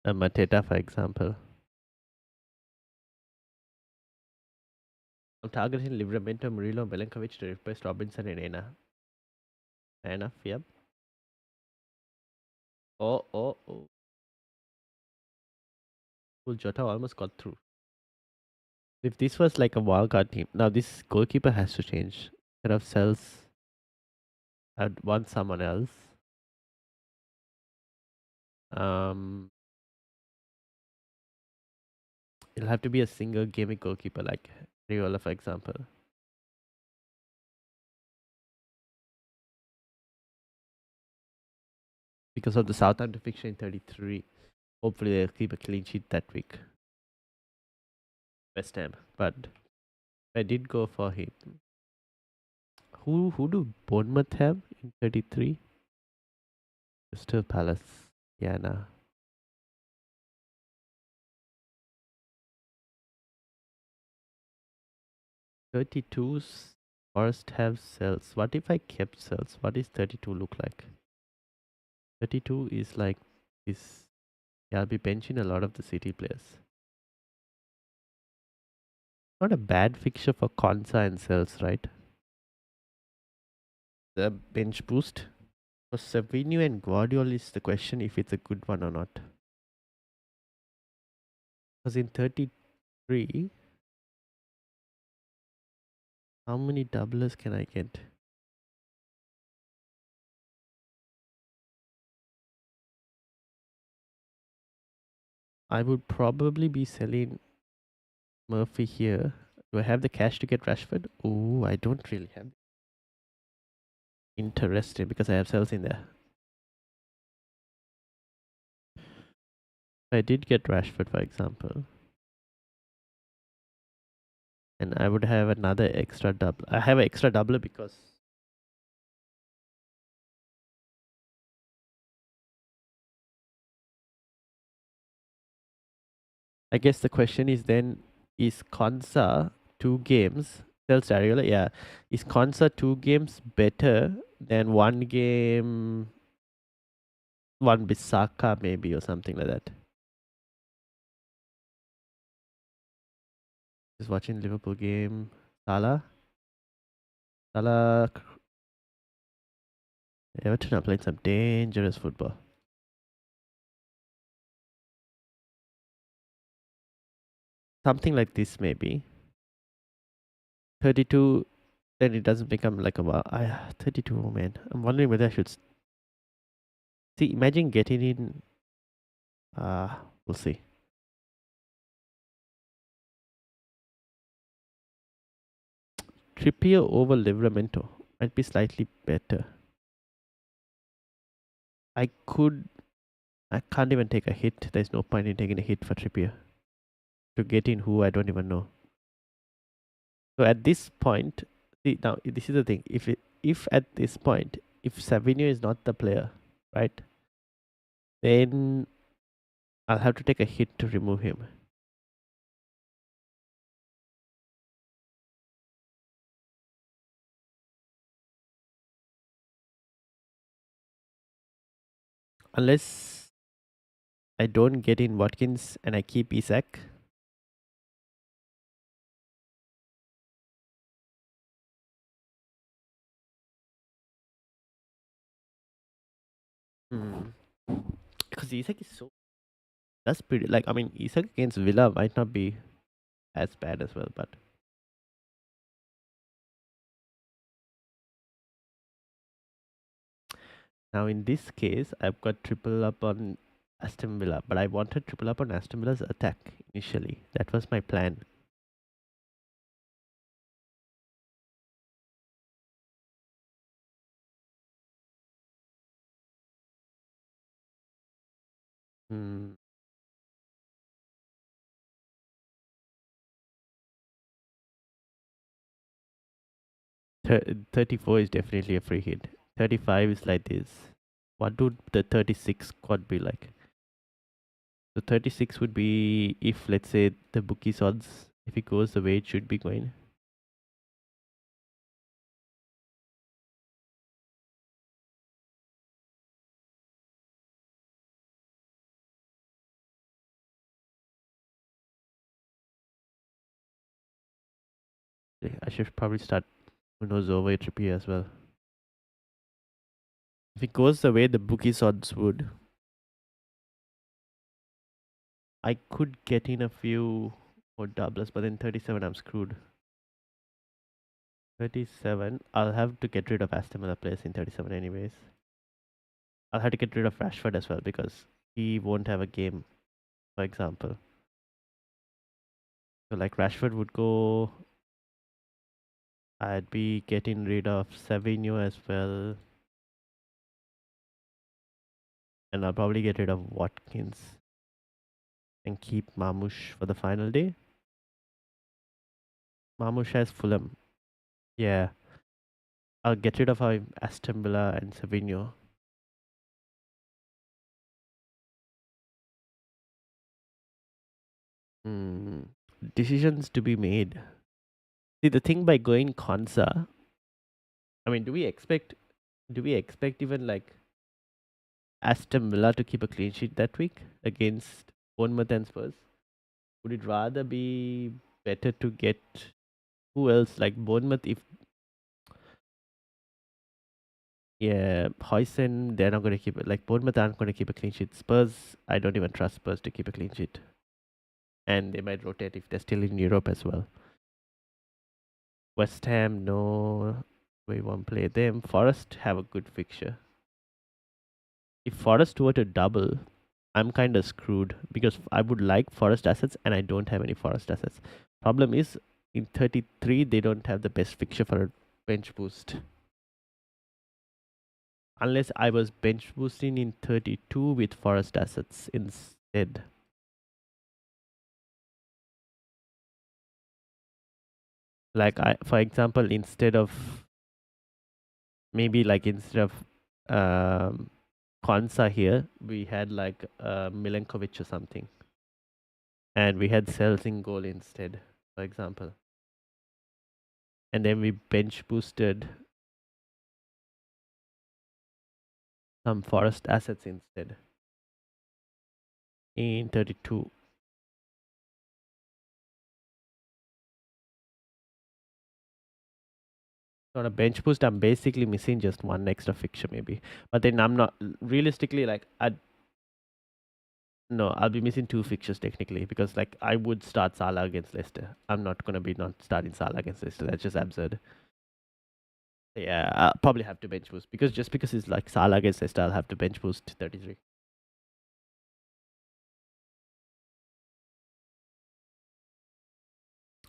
S1: Mateta, for example. I'm targeting Livramento, Murillo, Milenkovic to replace Robinson and Ena. Fair enough, yep. Oh. Well, Jota almost got through. If this was like a wildcard team, now this goalkeeper has to change. Instead of Cells, I'd want someone else. Um, it'll have to be a single gaming goalkeeper like Riola, for example. Because of the Southampton fixture in 33. Hopefully they'll keep a clean sheet that week. West Ham. But I did go for him. Who do Bournemouth have in 33? Crystal Palace. Yeah, nah. 32's Forest have Cells. What if I kept Cells? What does 32 look like? 32 is like this. Yeah, I'll be benching a lot of the City players. Not a bad fixture for Konsa and Cells, right? The bench boost. For Savinho and Guardiola is the question if it's a good one or not. Because in 33, how many doublers can I get? I would probably be selling Murphy here. Do I have the cash to get Rashford? Oh, I don't really have. Interesting because I have cells in there. I did get Rashford, for example, and I would have another extra double. I have an extra doubler because I guess the question is then is Konsa 2 games? Tells Ariola, yeah. Is Konsa 2 games better than 1 game, one Bisaka maybe or something like that? Just watching Liverpool game. Salah. Everton are playing some dangerous football. something like this maybe. 32, then it doesn't become like a 32, man. I'm wondering whether I should see. Imagine getting in. We'll see. Trippier over Livramento might be slightly better. I could. I can't even take a hit. There's no point in taking a hit for Trippier to get in who I don't even know. So at this point, see now this is the thing. If at this point, if Savinho is not the player, right, then I'll have to take a hit to remove him. Unless I don't get in Watkins and I keep Isak. Because Isak is so. That's pretty. Like, I mean, Isak against Villa might not be as bad as well, but. Now, in this case, I've got triple up on Aston Villa, but I wanted triple up on Aston Villa's attack initially. That was my plan. Hmm. 34 is definitely a free hit. 35 is like this. What would the 36 squad be like? So 36 would be if, let's say, the bookies odds, if it goes the way it should be going. I should probably start who knows over Trippier as well. If it goes the way the bookies odds would, I could get in a few more doublers, but then 37 I'm screwed. 37, I'll have to get rid of Aston Villa players in 37 anyways. I'll have to get rid of Rashford as well because he won't have a game, for example. So like Rashford would go. I'd be getting rid of Savinho as well. And I'll probably get rid of Watkins and keep Marmoush for the final day. Marmoush has Fulham. Yeah. I'll get rid of Aston Villa and Savinho. Decisions to be made. See, the thing by going Konsa, I mean, do we expect even like Aston Villa to keep a clean sheet that week against Bournemouth and Spurs? Would it rather be better to get who else like Bournemouth? If yeah, Hoysen, they're not going to keep it. Like Bournemouth aren't going to keep a clean sheet. Spurs, I don't even trust Spurs to keep a clean sheet, and they might rotate if they're still in Europe as well. West Ham, no, we won't play them. Forest have a good fixture. If Forest were to double, I'm kind of screwed because I would like Forest assets and I don't have any Forest assets. Problem is, in 33, they don't have the best fixture for a bench boost. Unless I was bench boosting in 32 with Forest assets instead. Like, for example, instead of Konsa here, we had like Milenkovic or something. And we had Cells in goal instead, for example. And then we bench boosted some Forest assets instead in 32. On a bench boost, I'm basically missing just one extra fixture maybe. But then I'm not realistically like No, I'll be missing two fixtures technically because like I would start Salah against Leicester. I'm not gonna be not starting Salah against Leicester. That's just absurd. Yeah, I'll probably have to bench boost because just because it's like Salah against Leicester, I'll have to bench boost to 33.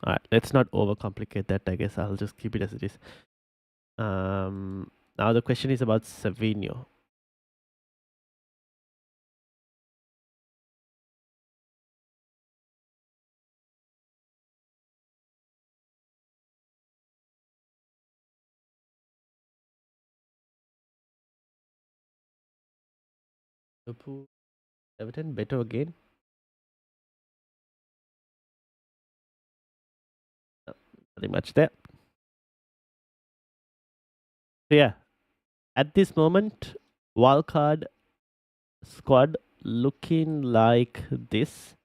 S1: All right, let's not overcomplicate that. I guess I'll just keep it as it is. Now the question is about Savinho. Liverpool, Everton, better again. No, pretty much there. So yeah, at this moment, wildcard squad looking like this.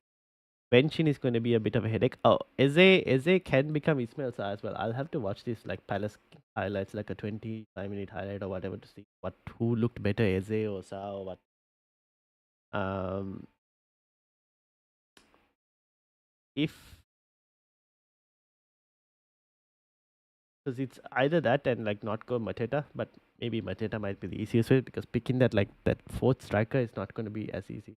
S1: Benching is going to be a bit of a headache. Oh, Eze can become Ismail Sarr as well. I'll have to watch this like Palace highlights, like a 25-minute highlight or whatever to see what who looked better, Eze or Sarr or what. Um, if because it's either that and like not go Mateta, but maybe Mateta might be the easiest way because picking that like that fourth striker is not going to be as easy.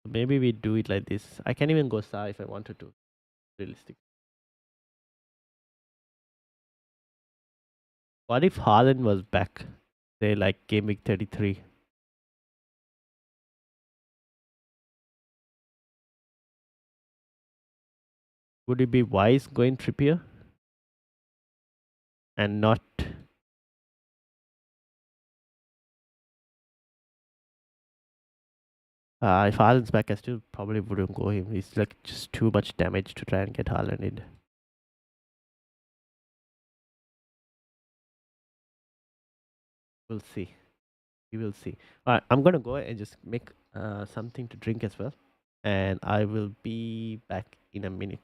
S1: Maybe we do it like this. I can even go Sarr if I wanted to. Realistic. What if Haaland was back? Say like game week 33. Would it be wise going Trippier and not? If Haaland's back, I still probably wouldn't go him. He's like just too much damage to try and get Haaland in. We'll see. We will see. All right, I'm gonna go and just make something to drink as well, and I will be back in a minute.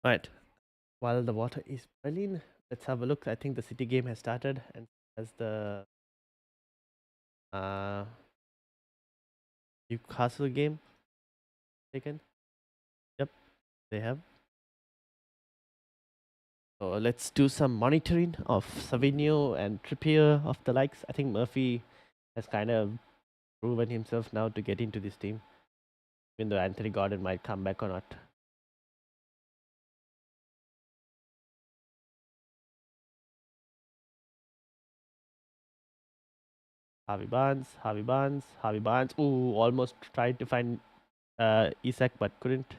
S1: All right. While the water is boiling, let's have a look. I think the City game has started, and as the uh, Newcastle game taken. Yep, they have. So let's do some monitoring of Savinho and Trippier of the likes. I think Murphy has kind of proven himself now to get into this team, even though Anthony Gordon might come back or not. Harvey Barnes, Harvey Barnes, Harvey Barnes. Ooh, almost tried to find Isak but couldn't.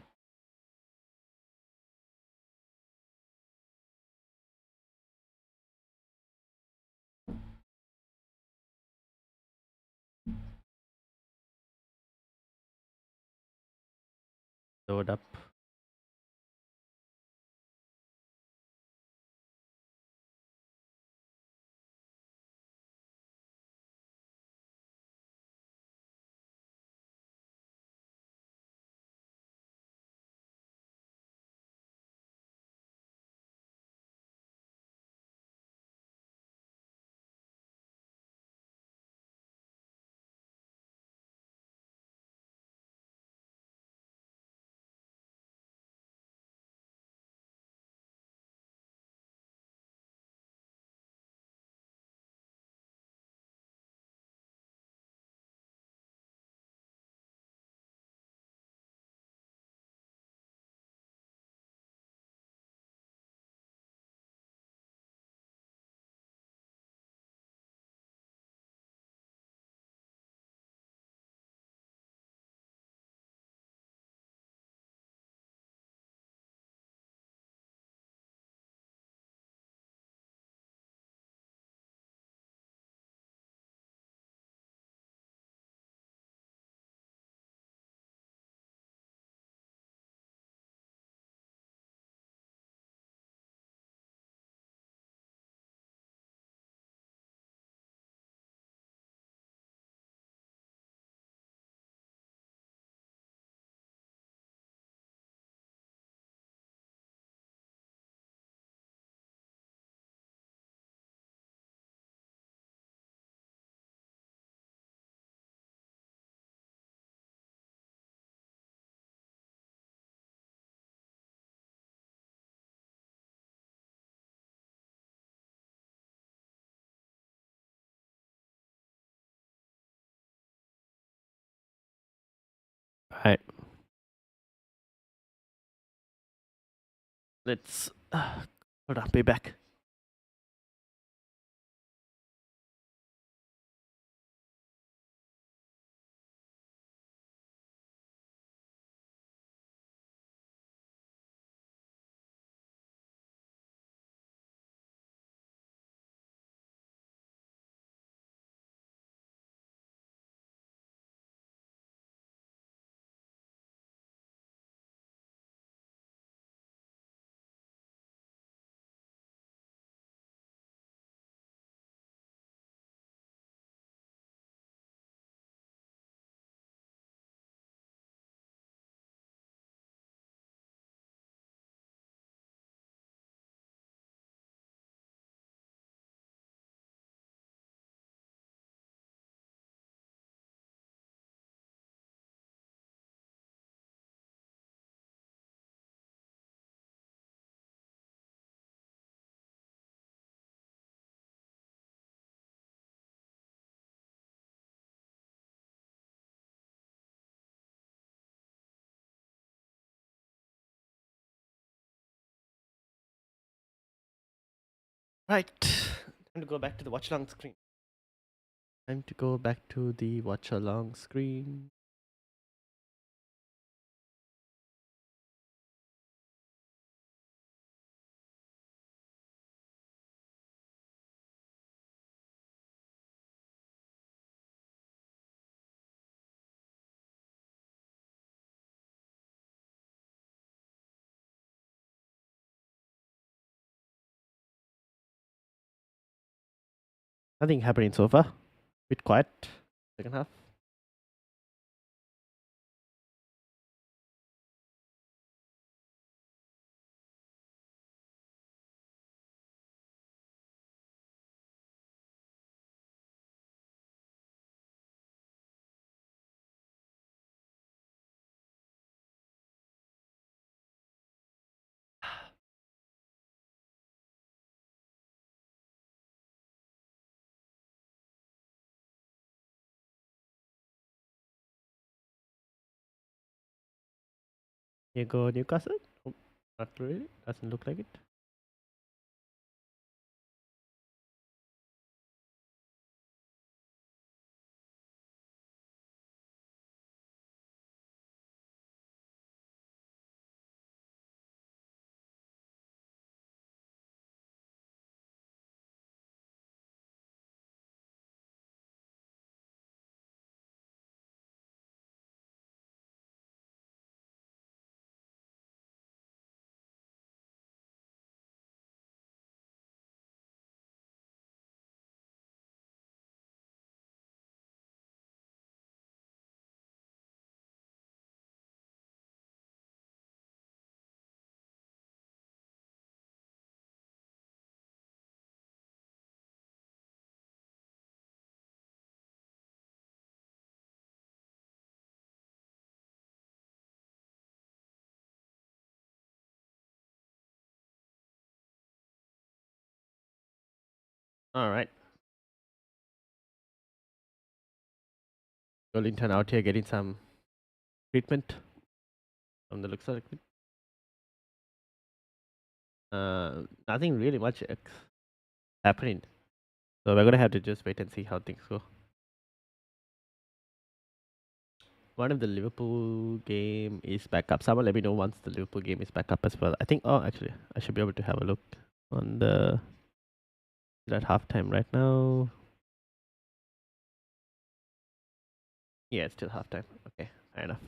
S1: Load up. Right. Let's hold on, be back. Right. Time to go back to the watch along screen. Time to go back to the watch along screen. Nothing happening so far. Bit quiet. Second half. Here go Newcastle. Oh, not really. Doesn't look like it. All right. Wellington out here getting some treatment from the looks of it. Nothing really much happening. So we're gonna have to just wait and see how things go. One of the Liverpool game is back up. Someone let me know once the Liverpool game is back up as well. I think. Oh, actually, I should be able to have a look on the at halftime right now. Yeah, it's still halftime. Okay, fair enough.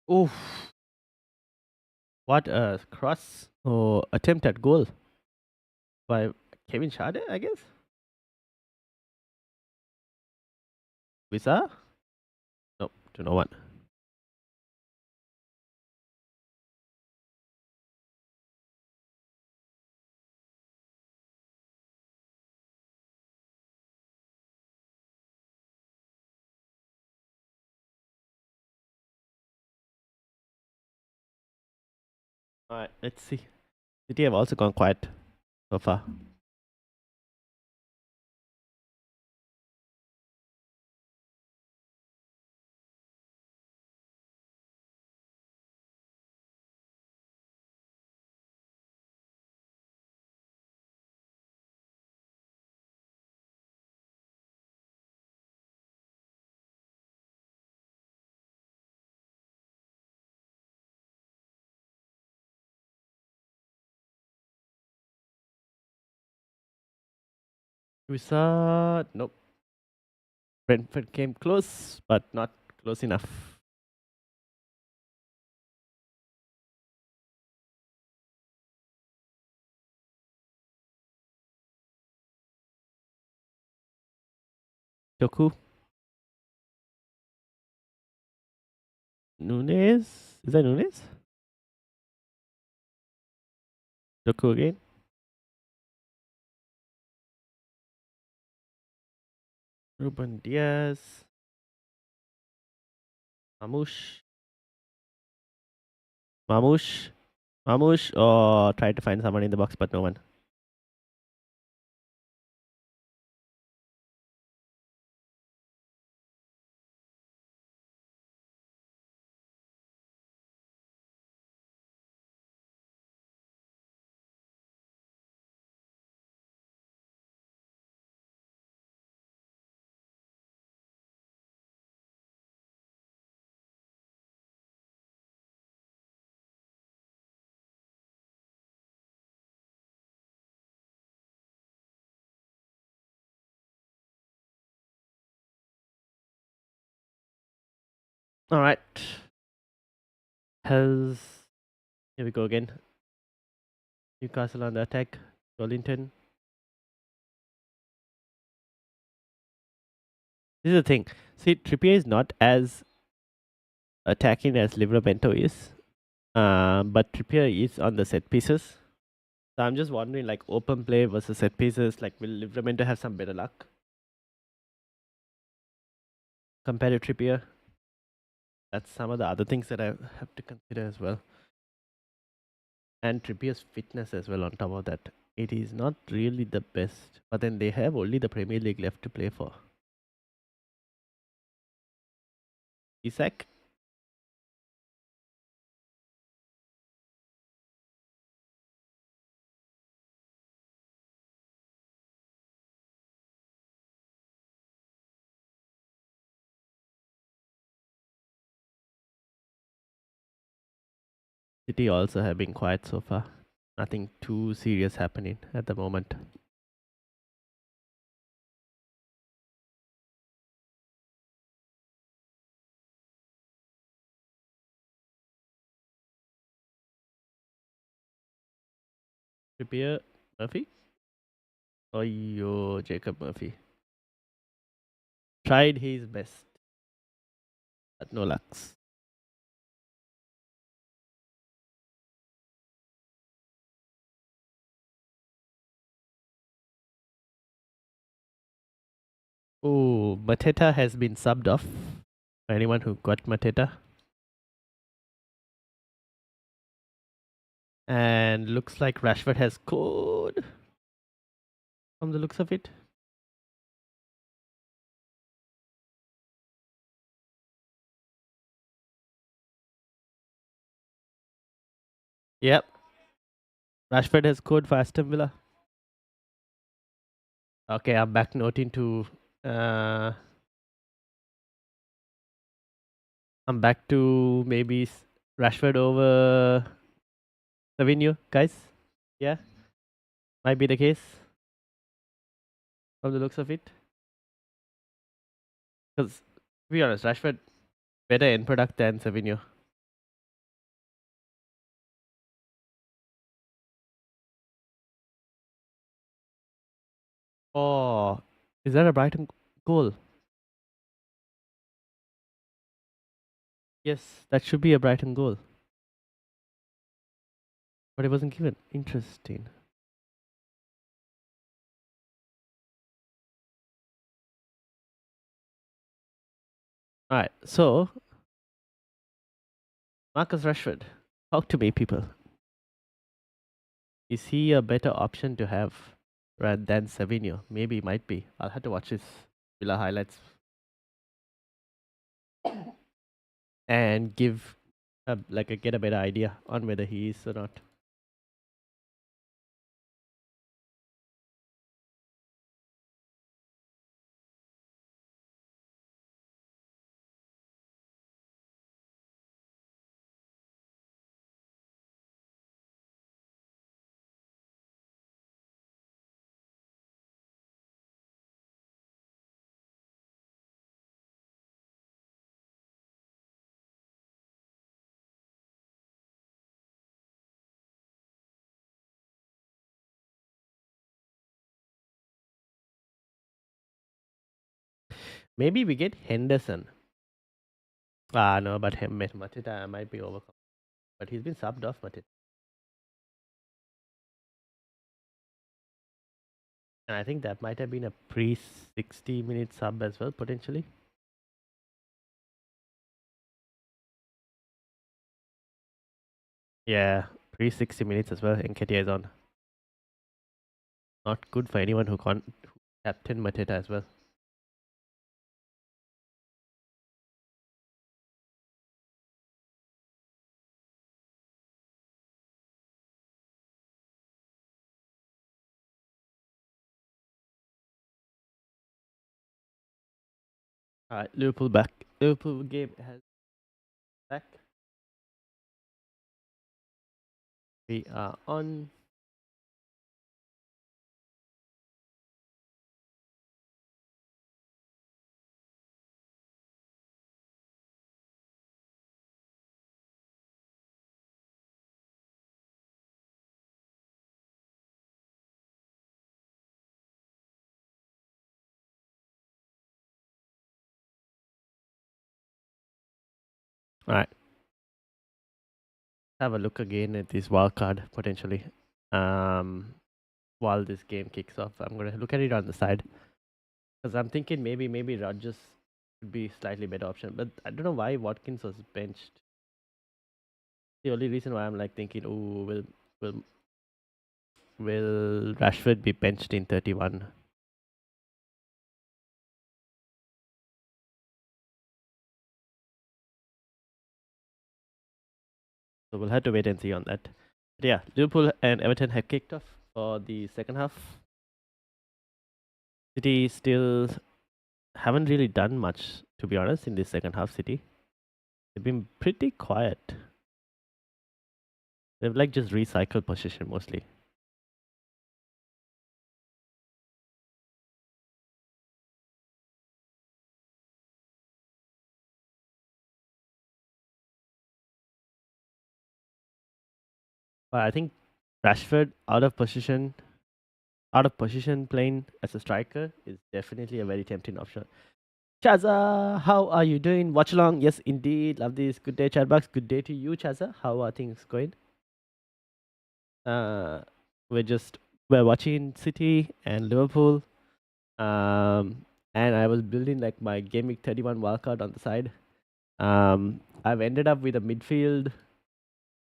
S1: Oof. What a cross or attempt at goal by Kevin Schade, I guess. Visa? Nope, to no one. Alright, let's see. City have also gone quiet so far. Visa, nope. Brentford came close, but not close enough. Doku, Nunes, is that Nunes? Doku again. Ruben Diaz, Mamush, Mamush, Mamush. Oh, tried to find someone in the box, but no one. All right. Has here we go again. Newcastle on the attack. Wellington. This is the thing. See, Trippier is not as attacking as Livramento is. But Trippier is on the set pieces. So I'm just wondering, like, open play versus set pieces. Like, will Livramento have some better luck compared to Trippier? That's some of the other things that I have to consider as well. And Trippier's fitness as well on top of that. It is not really the best. But then they have only the Premier League left to play for. Isak? City also have been quiet so far. Nothing too serious happening at the moment. Trippier, Murphy? Oh, yo, Jacob Murphy. Tried his best, but no lucks. Oh, Mateta has been subbed off. For anyone who got Mateta. And looks like Rashford has scored from the looks of it. Yep. Rashford has scored for Aston Villa. Okay, I'm back noting to I'm back to maybe Rashford over Savinho, guys. Yeah, might be the case from the looks of it. Because, to be honest, Rashford better end product than Savinho. Oh, is that a Brighton goal? Yes, that should be a Brighton goal, but it wasn't given. Interesting. All right, so Marcus Rashford, talk to me, people. Is he a better option to have rather than Savinho? Maybe, might be. I'll have to watch his Villa highlights and give like a get a better idea on whether he is or not. Maybe we get Henderson. Ah, no, but him, Matita might be overcome. But he's been subbed off, Matita. And I think that might have been a pre 60-minute sub as well, potentially. Yeah, pre 60 minutes as well. Nketiah is on. Not good for anyone who can't captain Mateta as well. Alright, Liverpool back. Liverpool game has back. We are on. Alright, have a look again at this wild card potentially. While this game kicks off, I'm gonna look at it on the side because I'm thinking maybe Rodgers would be slightly better option, but I don't know why Watkins was benched. The only reason why I'm like thinking, oh, will will Rashford be benched in 31? So we'll have to wait and see on that. But yeah, Liverpool and Everton have kicked off for the second half. City still haven't really done much, to be honest, in this second half. City, they've been pretty quiet. They've like just recycled possession mostly. But I think Rashford out of position playing as a striker is definitely a very tempting option. Chaza, how are you doing? Watch along. Yes, indeed. Love this. Good day, Chatbox. Good day to you, Chaza. How are things going? Uh, we're just we're watching City and Liverpool. And I was building like my Game Week 31 wildcard on the side. I've ended up with a midfield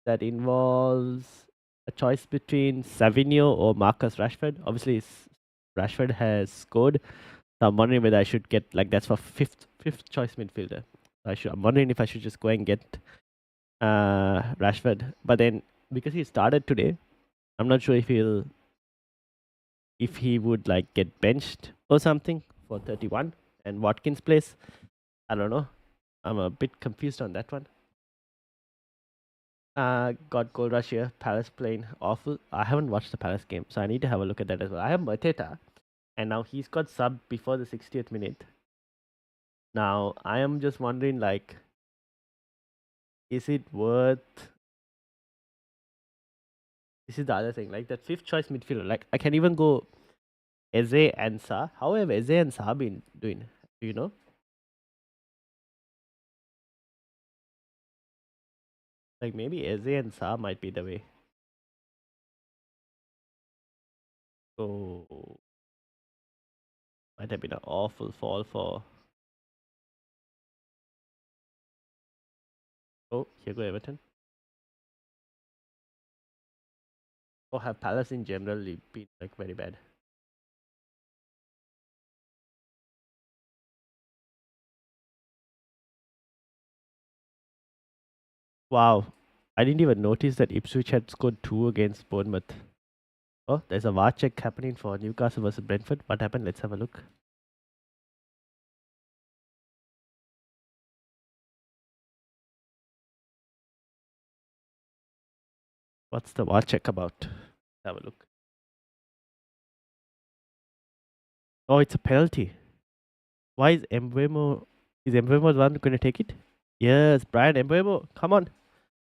S1: that involves a choice between Savinho or Marcus Rashford. Obviously, Rashford has scored. So I'm wondering whether I should get like that's for fifth choice midfielder. I'm wondering if I should just go and get Rashford. But then because he started today, I'm not sure if he would like get benched or something for 31 and Watkins plays. I don't know. I'm a bit confused on that one. Got goal rush here. Palace playing awful. I haven't watched the Palace game, so I need to have a look at that as well. I have Mateta, and now he's got sub before the 60th minute. Now I am just wondering, like, is it worth? This is the other thing. Like that fifth choice midfielder. Like I can even go Eze and Sa. How have Eze and Sa been doing? Do you know? Like maybe Eze and Sa might be the way. So might have been an awful fall for. Oh, here go Everton. Or have Palace in general been like very bad? Wow, I didn't even notice that Ipswich had scored 2 against Bournemouth. Oh, there's a VAR check happening for Newcastle versus Brentford. What happened? Let's have a look. What's the VAR check about? Have a look. Oh, it's a penalty. Why is Mbeumo? Is Mbeumo the one going to take it? Yes, Brian Mbeumo. Come on.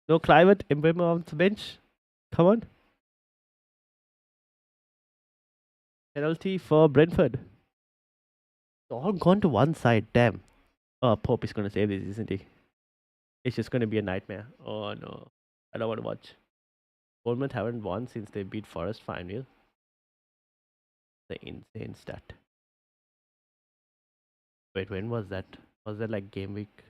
S1: No Clivert. Mbeumo on the bench. Come on. Penalty for Brentford. All gone to one side. Damn. Oh, Pope is going to save this, isn't he? It's just going to be a nightmare. Oh, no. I don't want to watch. Bournemouth haven't won since they beat Forest 5-0. The insane stat. Wait, when was that? Was that like game week?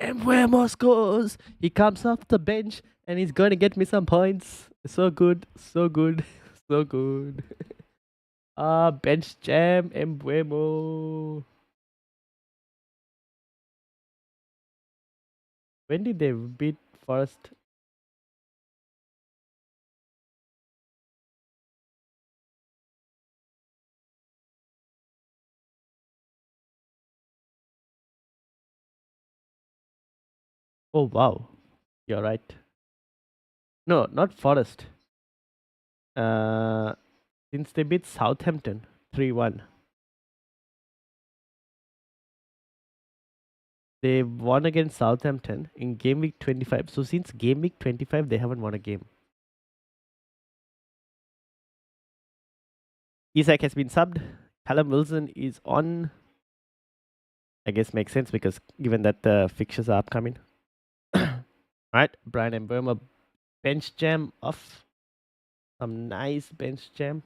S1: Mbeumo scores! He comes off the bench and he's going to get me some points. So good. So good. So good. Bench jam, Mbeumo. When did they beat Forest? Oh wow, you're right. No, not Forest. Uh, since they beat Southampton 3-1, they won against Southampton in game week 25. So since game week 25, they haven't won a game. Isak has been subbed. Callum Wilson is on. I guess makes sense because given that the fixtures are upcoming. Right, Brian and Burma bench jam off. Some nice bench jam.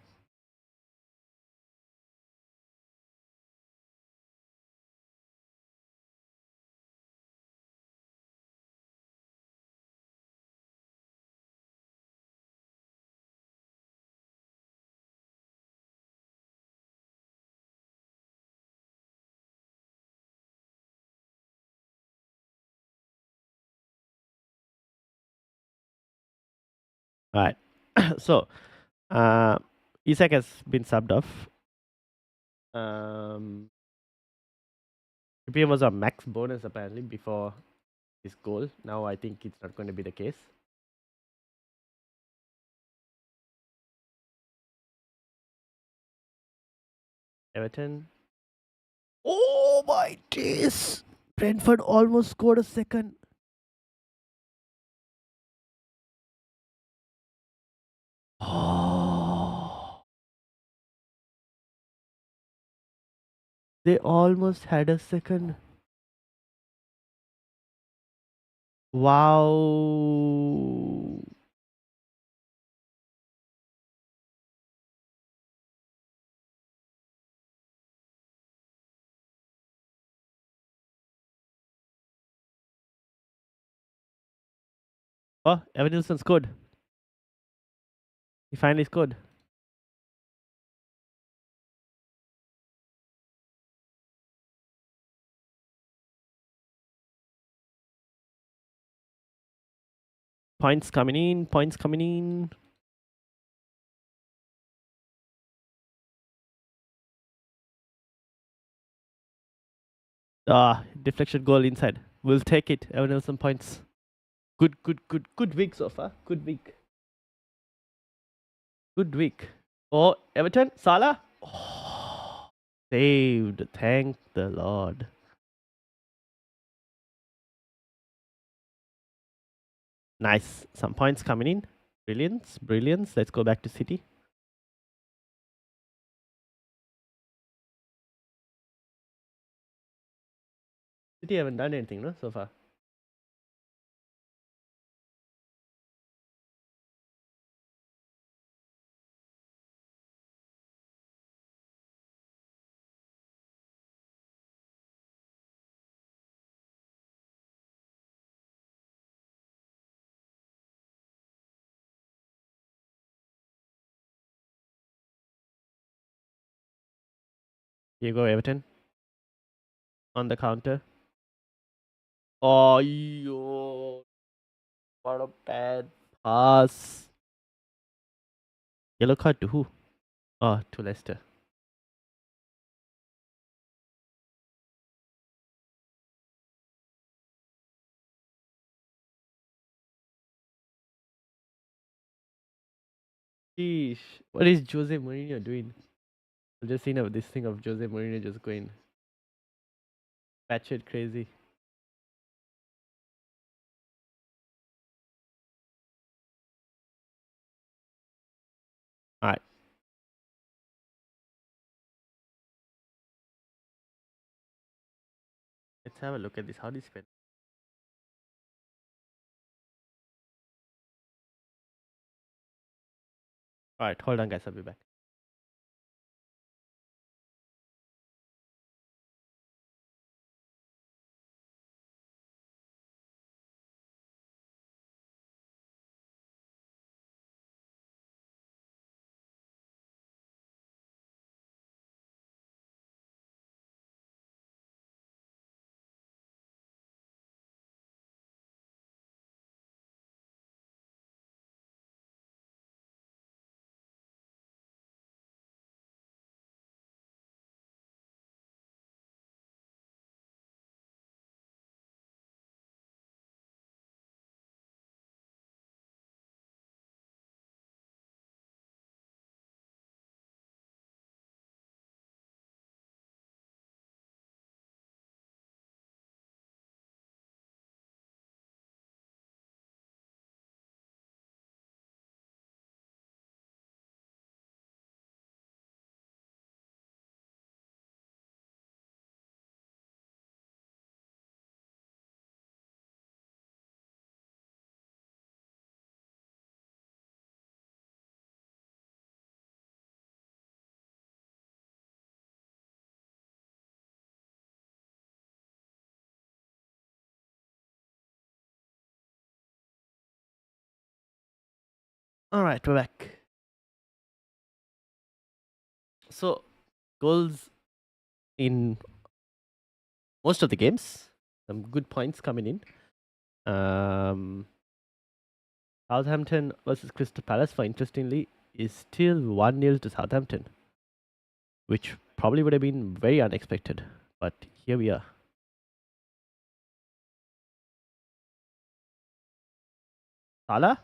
S1: All right. So, Isak has been subbed off. Trippier was a max bonus apparently before his goal. Now I think it's not going to be the case. Everton. Oh my days! Brentford almost scored a second. Oh, they almost had a second. Wow. Oh, Evan Nilsson scored. He finally scored. Points coming in. Points coming in. Deflection goal inside. We'll take it. Evan Nilsson points. Good week so far. Good week. Good week. Oh, Everton, Salah. Oh, saved. Thank the Lord. Nice. Some points coming in. Brilliance. Brilliance. Let's go back to City. City haven't done anything, no, so far. Here you go, Everton on the counter. Oh, yo, what a bad pass. Yellow card to who? Oh, to Leicester. Sheesh. What is Jose Mourinho doing? I've just seen this thing of Jose Mourinho just going batshit crazy. Alright, let's have a look at this. How do you spell? Alright, hold on, guys. I'll be back. Alright, we're back. So, goals in most of the games. Some good points coming in. Southampton versus Crystal Palace, for interestingly, is still 1-0 to Southampton, which probably would have been very unexpected. But here we are. Salah?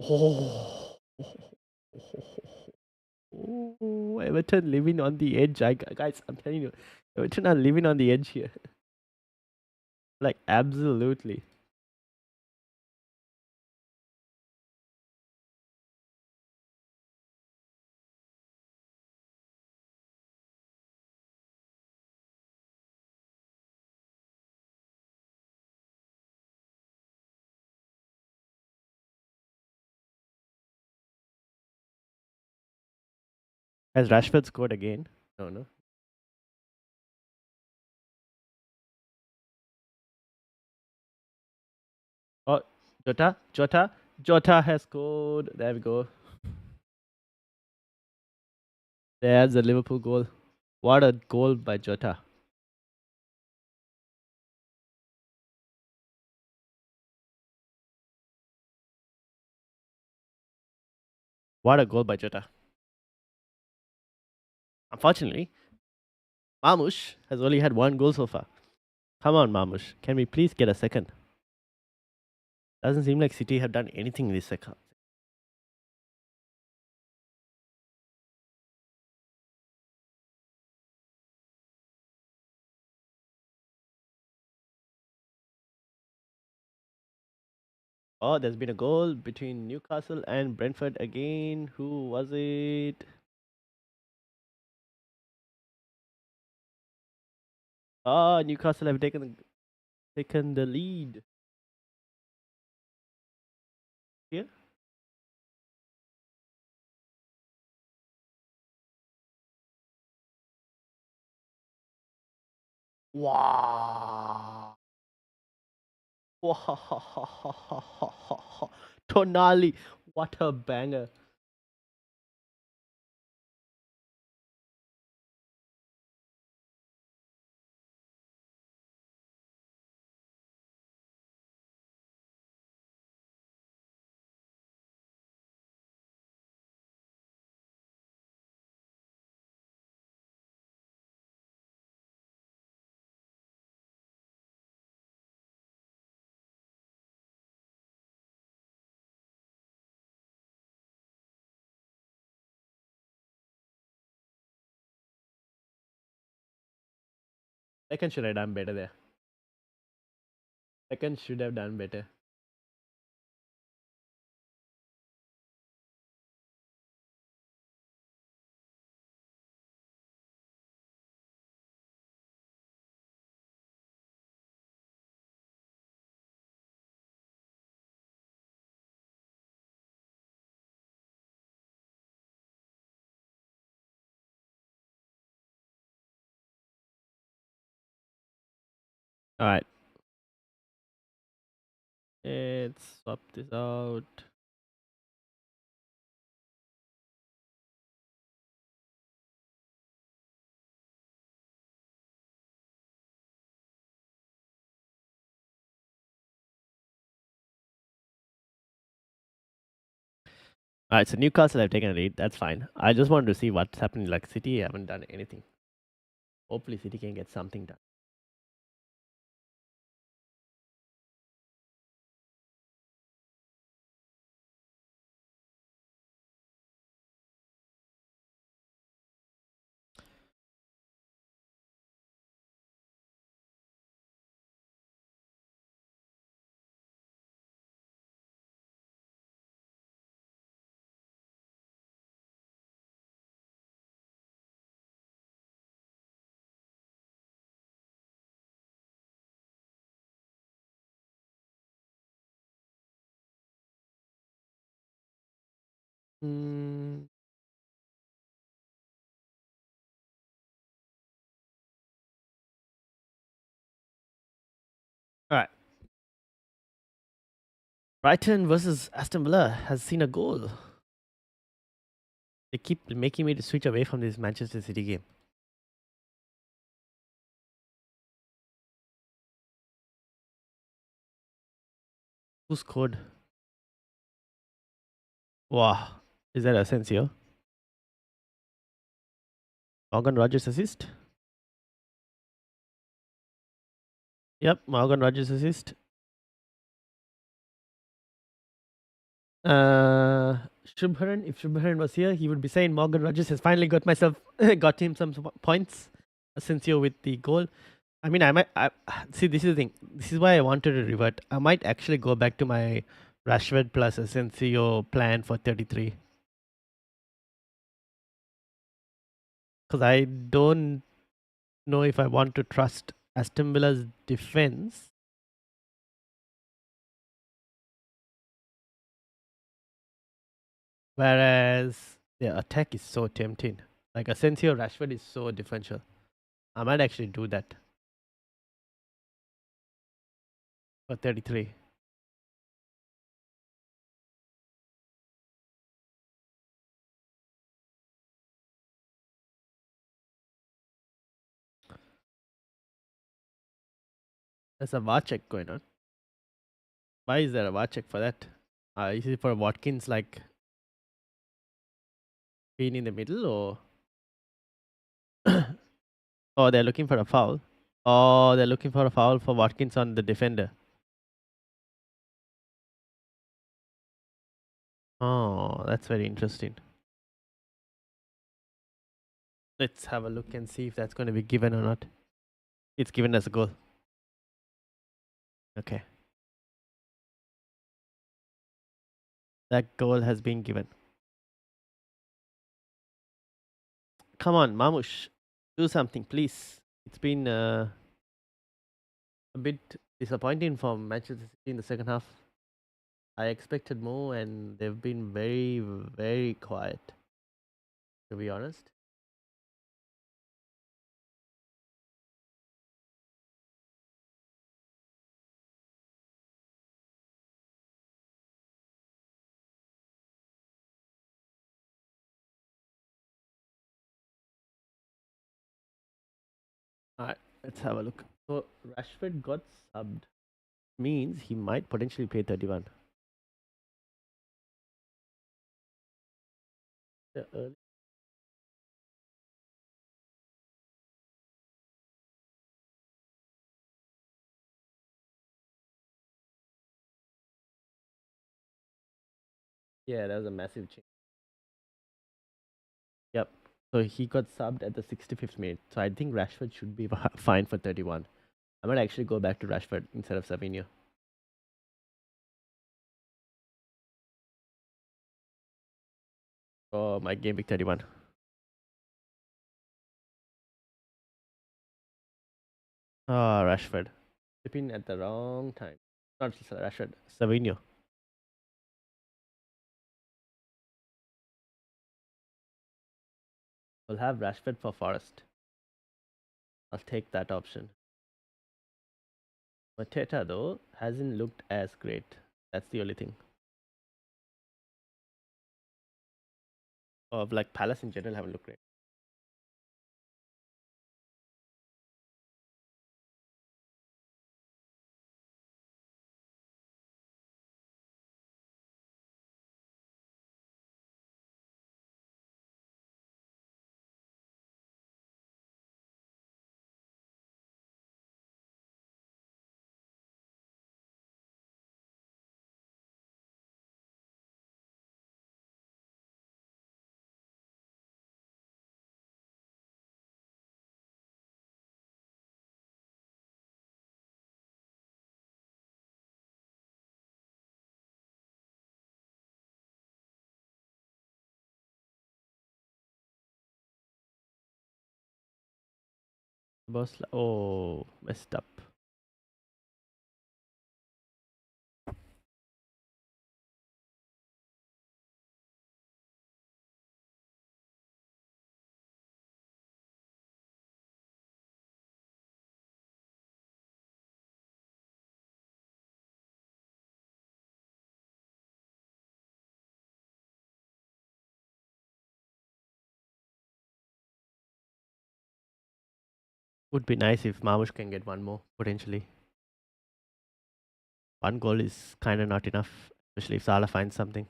S1: Oh, oh, Everton living on the edge. Guys, I'm telling you, Everton are living on the edge here. Like, absolutely. Has Rashford scored again? No, no. Oh, Jota has scored. There we go. There's the Liverpool goal. What a goal by Jota. What a goal by Jota. Unfortunately, Marmoush has only had one goal so far. Come on, Marmoush. Can we please get a second? Doesn't seem like City have done anything in this second. Oh, there's been a goal between Newcastle and Brentford again. Who was it? Oh, Newcastle have taken taken the lead here. Wow. Wow. Tonali, what a banger. Second should have done better there. Second should have done better. All right. Let's swap this out. All right, so Newcastle have taken a lead. That's fine. I just wanted to see what's happening. Like City haven't done anything. Hopefully, City can get something done. Mm, all right. Brighton versus Aston Villa has seen a goal. They keep making me to switch away from this Manchester City game. Who scored? Wow. Is that Asensio? Morgan Rogers assist? Yep, Morgan Rogers assist. Shubharan, if Shubharan was here, he would be saying Morgan Rogers has finally got him some points. Asensio with the goal. I mean, see. This is the thing. This is why I wanted to revert. I might actually go back to my Rashford plus Asensio plan for 33 because I don't know if I want to trust Aston Villa's defense. Whereas their attack is so tempting. Like Asensio Rashford is so differential. I might actually do that for 33. There's a VAR check going on. Why is there a VAR check for that? Is it for Watkins like being in the middle or oh they're looking for a foul? Oh, they're looking for a foul for Watkins on the defender. Oh, that's very interesting. Let's have a look and see if that's going to be given or not. It's given as a goal. Okay. That goal has been given. Come on, Mamush. Do something, please. It's been a bit disappointing for Manchester City in the second half. I expected more, and they've been very, very quiet, to be honest. Alright, let's have a look. So Rashford got subbed, means he might potentially play 31. Yeah, yeah, that was a massive change. Yep. So he got subbed at the 65th minute. So I think Rashford should be fine for 31. I might actually go back to Rashford instead of Savinho. For my game week 31. Ah, Rashford. Flipping at the wrong time. Not Rashford, Savinho. I'll have Rashford for Forest. I'll take that option. Mateta, though, hasn't looked as great. That's the only thing. Of like Palace in general haven't looked great. Boss, oh, messed up. Would be nice if Mamush can get one more, potentially. One goal is kind of not enough, especially if Salah finds something.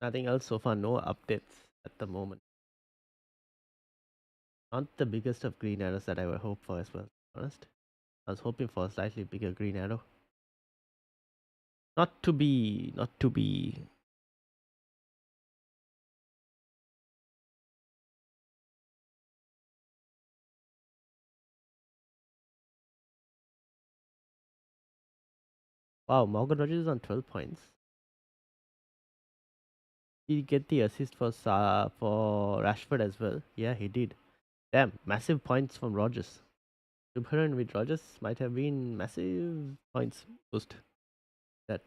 S1: Nothing else so far, no updates at the moment. Not the biggest of green arrows that I would hope for as well, to be honest. I was hoping for a slightly bigger green arrow. Not to be. Wow, Morgan Rogers is on 12 points. Did he get the assist for Rashford as well? Yeah, he did. Damn, massive points from Rogers. Superman with Rogers might have been massive points boost. That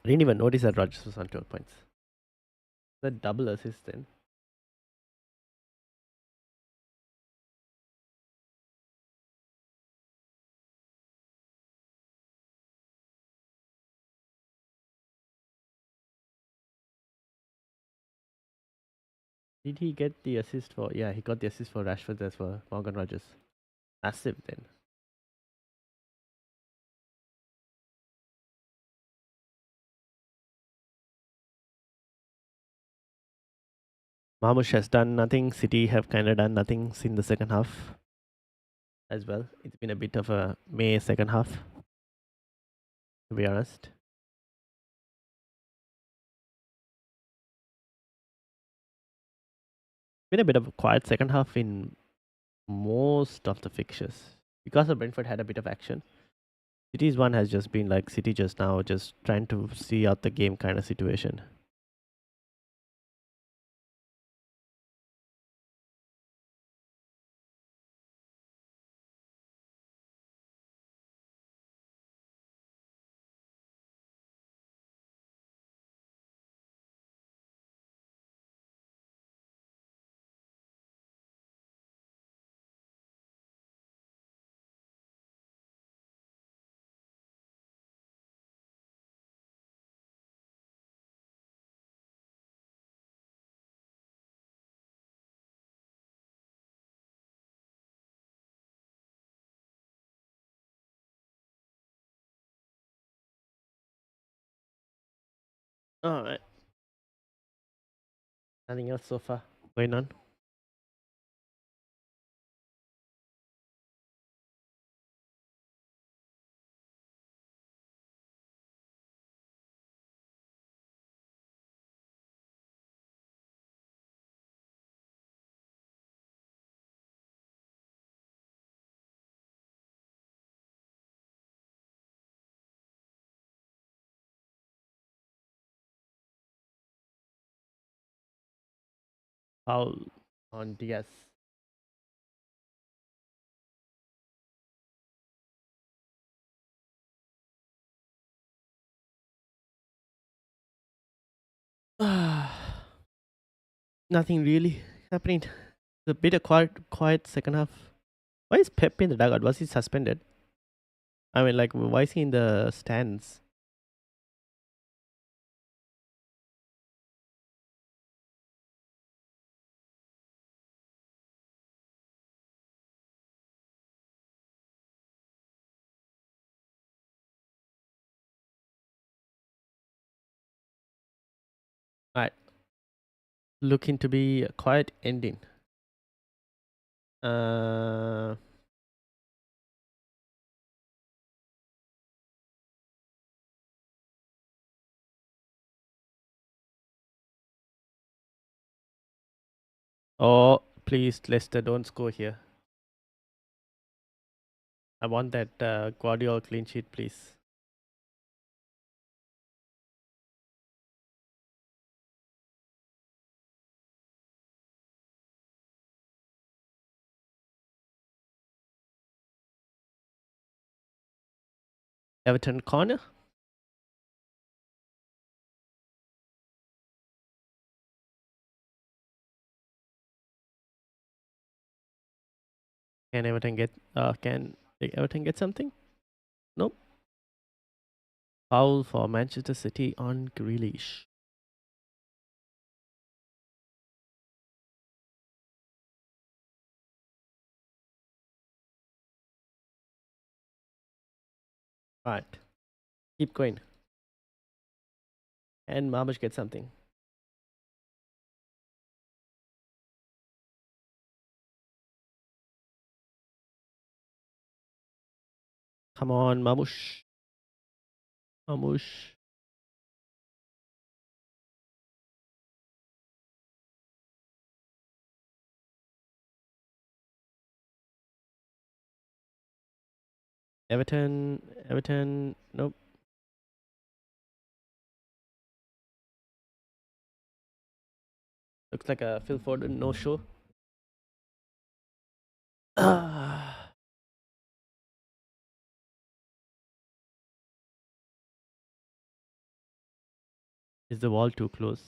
S1: I didn't even notice that Rogers was on 12 points. The double assist then. Did he get the assist for? Yeah, he got the assist for Rashford as well. Morgan Rogers. Massive then. Marmoush has done nothing. City have kind of done nothing in the second half as well. It's been a bit of a May second half, to be honest. Been a bit of a quiet second half in most of the fixtures because of Brentford had a bit of action. City's one has just been like City just now, just trying to see out the game kind of situation. All right. Nothing else so far going on. Foul on Diaz. Nothing really happening. It's a bit of quiet second half. Why is Pep in the dugout? Was he suspended? I mean, like, why is he in the stands? Right, looking to be a quiet ending. Uh, oh, please, Leicester, don't score here. I want that Guardiola clean sheet, please. Everton corner. Can Everton get? Can Everton get something? Nope. Foul for Manchester City on Grealish. Right, keep going. And Marmoush get something. Come on, Marmoush. Marmoush. Everton. Everton. Nope. Looks like a Phil Foden no show. Ah, is the wall too close?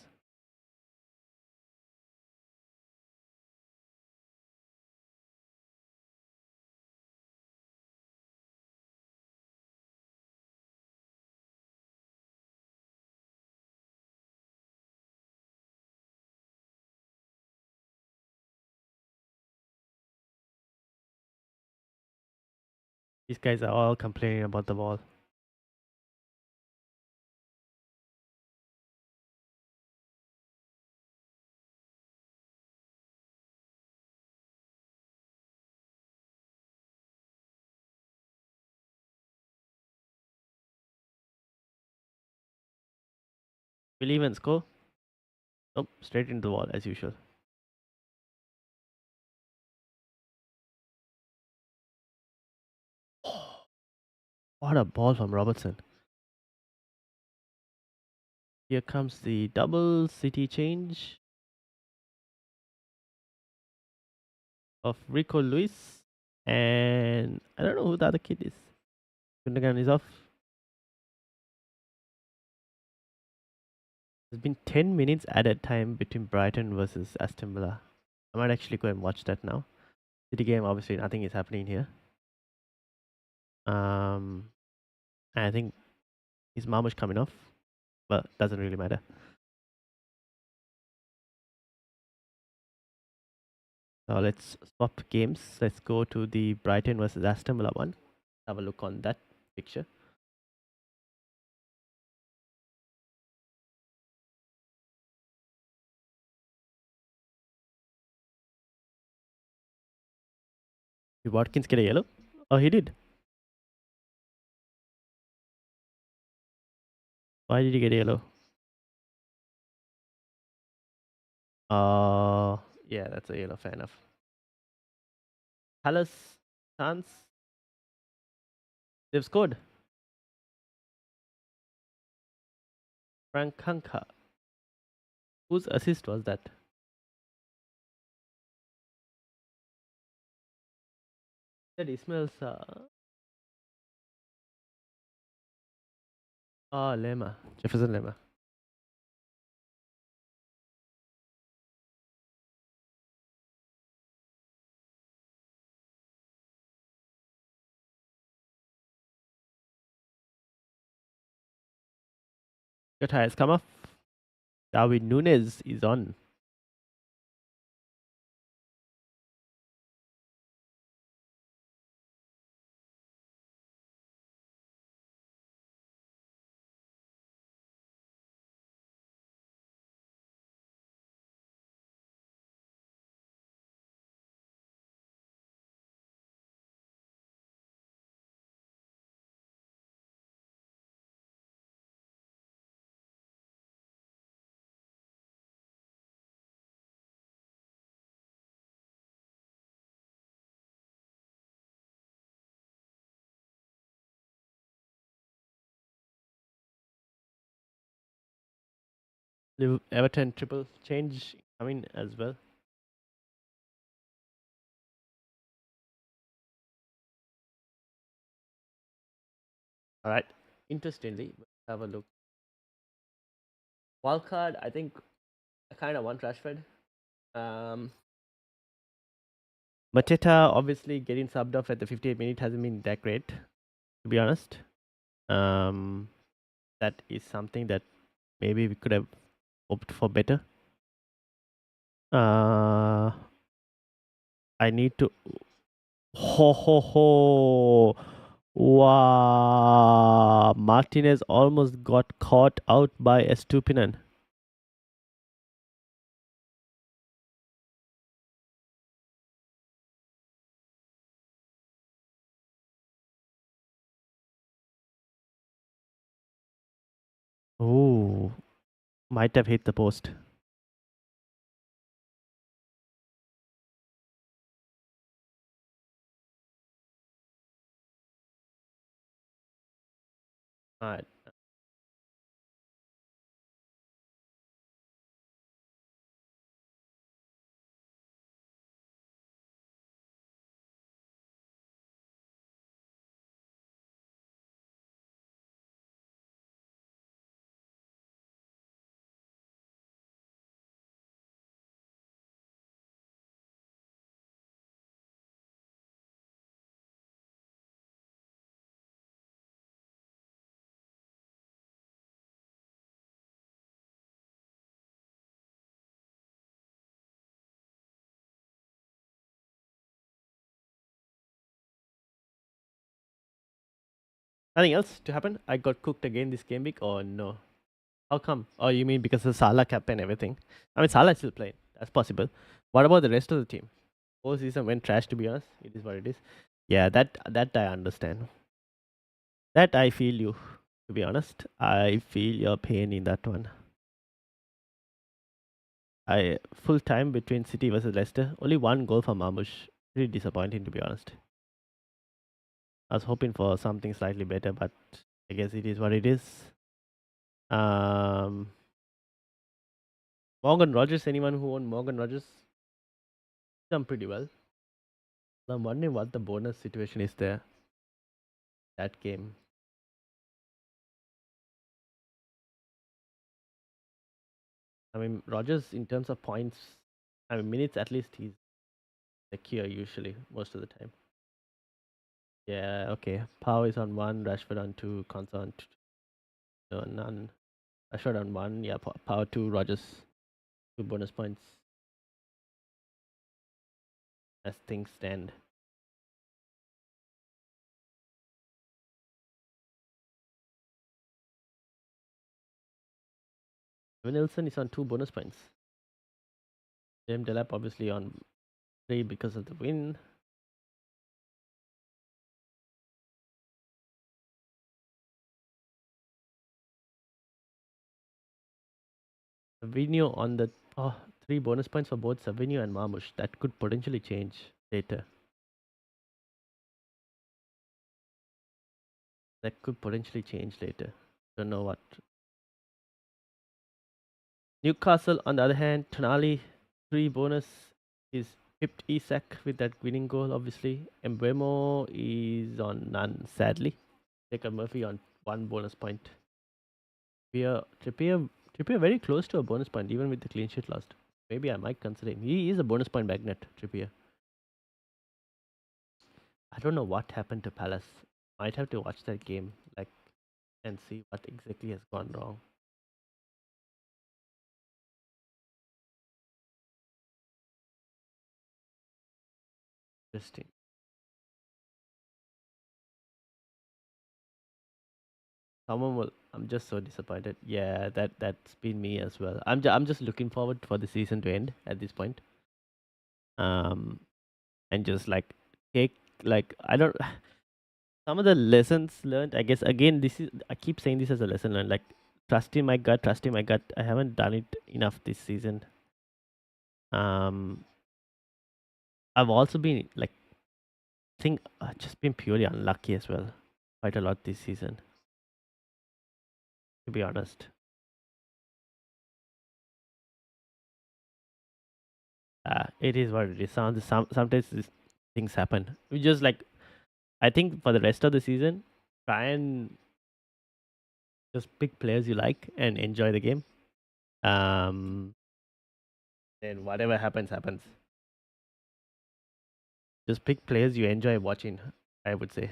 S1: These guys are all complaining about the wall. Will even score? Nope, straight into the wall as usual. What a ball from Robertson. Here comes the double city change of Rico Luis. And I don't know who the other kid is. Gundogan is off. There's been 10 minutes added time between Brighton versus Aston Villa. I might actually go and watch that now. City game, obviously, nothing is happening here. And I think his Marmush coming off, but doesn't really matter. So let's swap games. Let's go to the Brighton versus Aston Villa one. Have a look on that picture. Did Watkins get a yellow? Oh, he did. Why did he get a yellow? Yeah, that's a yellow. Fair enough. Palace chance. They've scored. Frank Kanka. Whose assist was that? That Ismail Lema. Jefferson Lema. Jota has come off. Darwin Nunes is on. Everton triple change coming as well. All right. Interestingly, let's have a look. Wildcard, I think I kind of want Rashford. Mateta obviously getting subbed off at the 58th minute hasn't been that great, to be honest. That is something that maybe we could have hoped for better. I need to. Ho ho ho! Wow! Martinez almost got caught out by Estupinan. Oh, might have hit the post. Alright. Nothing else to happen? I got cooked again this game week or no? How come? Oh, you mean because of Salah cap and everything? I mean, Salah is still playing. That's possible. What about the rest of the team? Whole season went trash, to be honest. It is what it is. Yeah, that I understand. That I feel you, to be honest. I feel your pain in that one. I full time between City versus Leicester. Only one goal for Marmoush. Pretty disappointing to be honest. I was hoping for something slightly better, but I guess it is what it is. Um, Morgan Rogers. Anyone who owned Morgan Rogers done pretty well. I'm wondering what the bonus situation is there. That game. I mean, Rogers in terms of points. I mean, minutes at least he's secure usually most of the time. Yeah. Okay. Power is on one. Rashford on two. Konsa on two. No, none. Rashford on one. Yeah. Power two. Rogers two bonus points as things stand. Nilsson is on two bonus points. James Delap obviously on three because of the win. Savinho on the three bonus points for both Savinho and Marmoush. That could potentially change later. That could potentially change later. Don't know what. Newcastle, on the other hand, Tonali, three bonus is hipped Isak with that winning goal, obviously. Mbemo is on none, sadly. Jacob Murphy on one bonus point. Trippier very close to a bonus point, even with the clean sheet lost. Maybe I might consider him. He is a bonus point magnet, Trippier. I don't know what happened to Palace. Might have to watch that game, and see what exactly has gone wrong. Interesting. Someone will. I'm just so disappointed. Yeah, that's been me as well. I'm just looking forward for the season to end at this point. Um, and just take I don't. Some of the lessons learned. I guess again, this is I keep saying this as a lesson learned. Like trust in my gut, trust in my gut. I haven't done it enough this season. Um, I've also been think just been purely unlucky as well, quite a lot this season. To be honest. It is what it is. Sometimes these things happen. We just I think for the rest of the season, try and just pick players you like and enjoy the game. Um, and whatever happens, happens. Just pick players you enjoy watching. I would say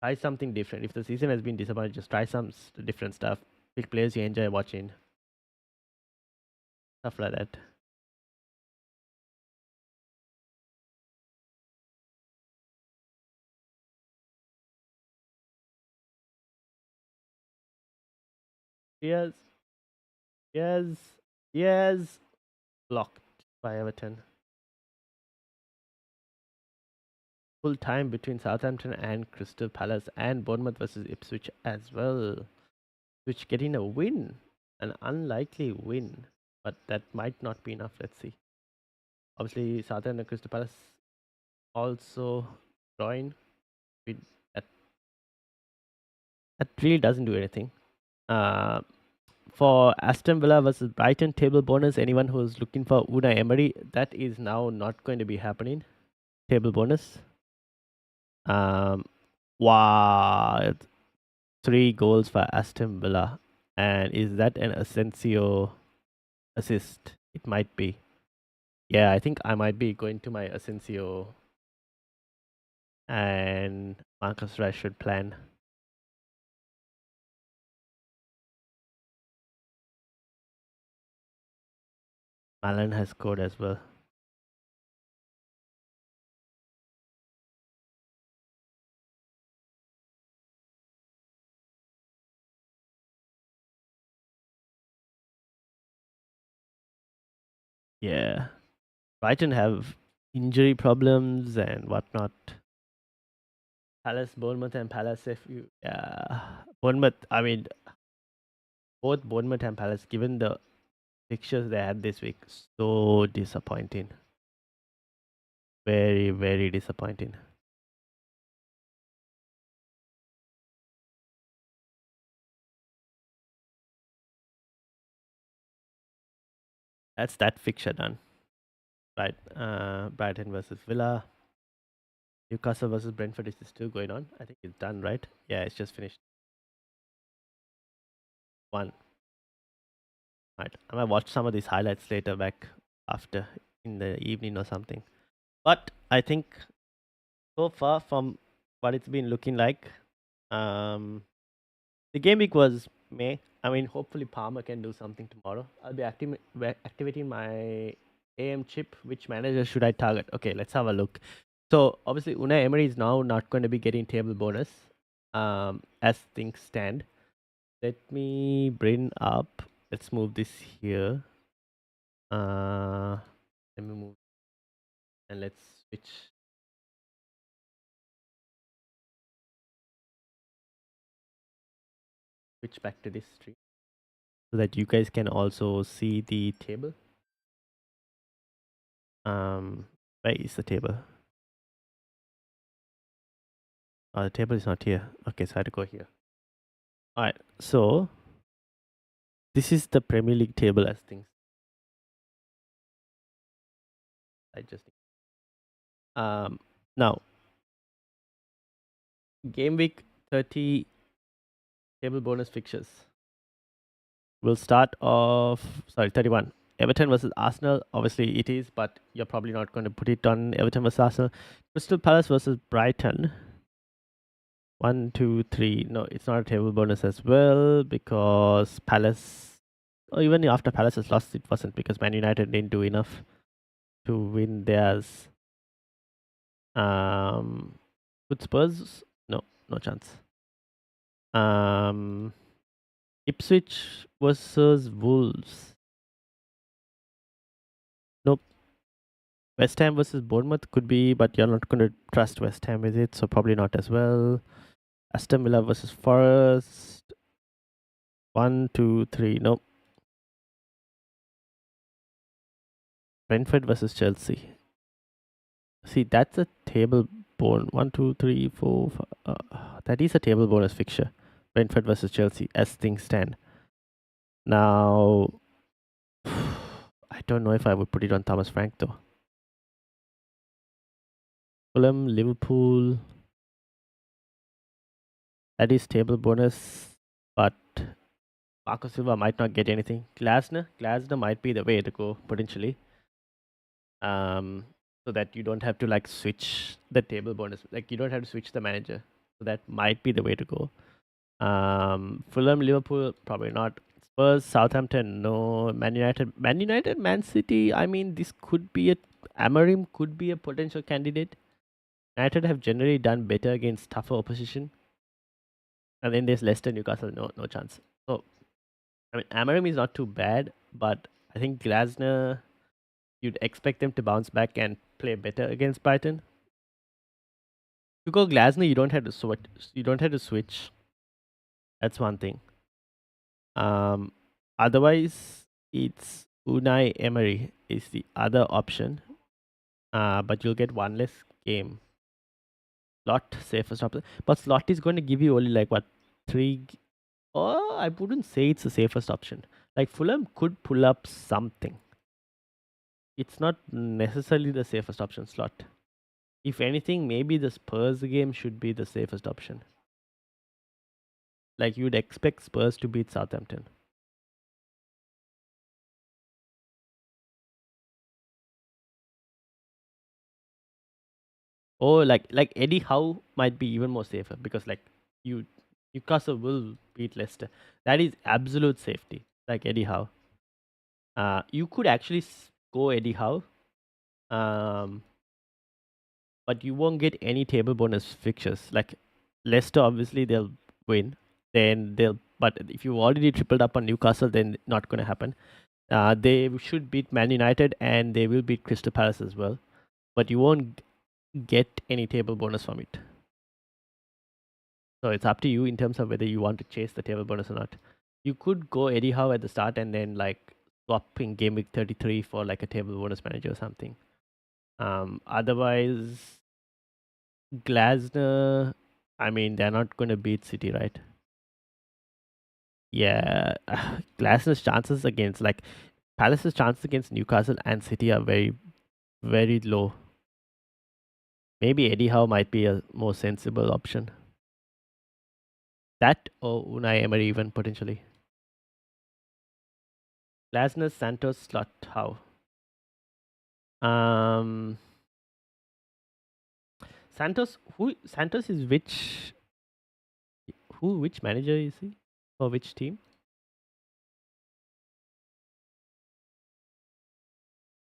S1: try something different. If the season has been disappointing, just try some different stuff. Pick players you enjoy watching. Stuff like that. Yes, yes, yes. Blocked by Everton. Full time between Southampton and Crystal Palace and Bournemouth versus Ipswich as well. Ipswich getting a win, an unlikely win, but that might not be enough. Let's see. Obviously, Southampton and Crystal Palace also join. With that, that really doesn't do anything. Uh, for Aston Villa versus Brighton table bonus, anyone who's looking for Unai Emery, that is now not going to be happening. Table bonus. Um, wow, three goals for Aston Villa. And is that an Asensio assist? It might be. Yeah, I think I might be going to my Asensio and Marcus Rashford plan. Malan has scored as well. Yeah. Brighton have injury problems and whatnot. Palace, Bournemouth, and Palace. If you, yeah, Bournemouth. I mean, both Bournemouth and Palace. Given the fixtures they had this week, so disappointing. Very, very disappointing. That's that fixture done. Right. Brighton versus Villa. Newcastle versus Brentford is still going on. I think it's done, right? Yeah, it's just finished. One. Right. I might watch some of these highlights later back after in the evening or something. But I think so far from what it's been looking like, um, the game week was May. I mean, hopefully Palmer can do something tomorrow. I'll be activating my AM chip. Which manager should I target? Okay, let's have a look. So obviously Unai Emery is now not going to be getting table bonus, as things stand. Let me bring up. Let's move this here. Let me move and let's switch back to this stream so that you guys can also see the table. Where is the table? Oh, the table is not here. Okay, so I had to go here. All right, so this is the Premier League table as things. I just now game week 30 table bonus fixtures. We'll start off. Sorry, 31. Everton versus Arsenal. Obviously, it is, but you're probably not going to put it on Everton versus Arsenal. Crystal Palace versus Brighton. 1, 2, 3. No, it's not a table bonus as well because Palace, or even after Palace has lost, it wasn't because Man United didn't do enough to win theirs. With Spurs, no chance. Ipswich versus Wolves. Nope. West Ham versus Bournemouth could be, but you're not going to trust West Ham with it, so probably not as well. Aston Villa versus Forest. 1, 2, 3. Nope. Brentford versus Chelsea. See, that's a table bonus. 1, 2, 3, 4, 5. That is a table bonus fixture. Brentford versus Chelsea as things stand. Now, I don't know if I would put it on Thomas Frank though. Fulham, Liverpool. That is table bonus, but Marco Silva might not get anything. Glasner might be the way to go potentially. So that you don't have to like switch the table bonus. Like you don't have to switch the manager. So that might be the way to go. Fulham, Liverpool, probably not. Spurs, Southampton, no. Man United, Man City. I mean, this could be a Amorim could be a potential candidate. United have generally done better against tougher opposition. And then there's Leicester, Newcastle, no chance. So I mean, Amorim is not too bad, but I think Glasner, you'd expect them to bounce back and play better against Brighton. To go Glasner, you don't have to switch. You don't have to switch. That's one thing. Otherwise, it's Unai Emery is the other option. But you'll get one less game. Slot safest option, but Slot is going to give you only like what 3. Oh, I wouldn't say it's the safest option. Like Fulham could pull up something. It's not necessarily the safest option. Slot. If anything, maybe the Spurs game should be the safest option. Like you'd expect Spurs to beat Southampton. Or like Eddie Howe might be even more safer because like Newcastle will beat Leicester. That is absolute safety. Like Eddie Howe. You could actually go Eddie Howe. But you won't get any table bonus fixtures. Like Leicester, obviously they'll win. But if you already tripled up on Newcastle, then not going to happen. They should beat Man United and they will beat Crystal Palace as well. But you won't get any table bonus from it. So it's up to you in terms of whether you want to chase the table bonus or not. You could go Eddie Howe at the start and then like swapping game week 33 for like a table bonus manager or something. Otherwise, Glasner, I mean, they're not going to beat City, right? Yeah, Glasner's chances against like Palace's chances against Newcastle and City are very, very low. Maybe Eddie Howe might be a more sensible option. That or Unai Emery even potentially. Glasner, Santos, Slot, Howe. Um, Santos is which manager is he? For which team?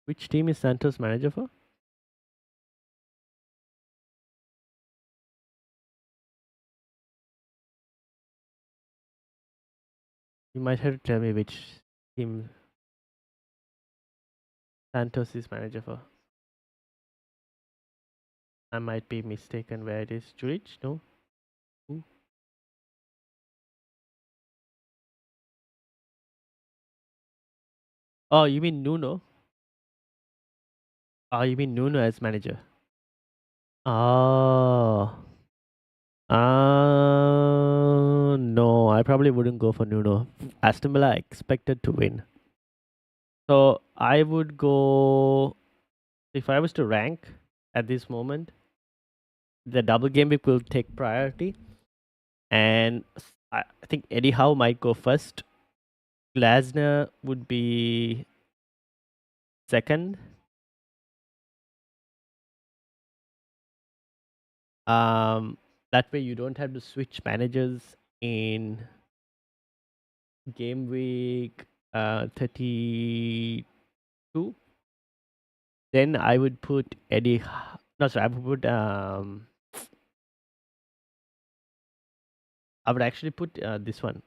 S1: Which team is Santos manager for? You might have to tell me which team Santos is manager for. I might be mistaken where it is. Zurich? No? Who? Oh, you mean Nuno? Oh, you mean Nuno as manager? Oh. No, I probably wouldn't go for Nuno. Aston Villa expected to win. So I would go, if I was to rank at this moment, the double game week will take priority. And I think Eddie Howe might go first. Glasner would be second. That way you don't have to switch managers in game week 32. Then I would put Eddie. No, sorry, I would put. I would actually put this one,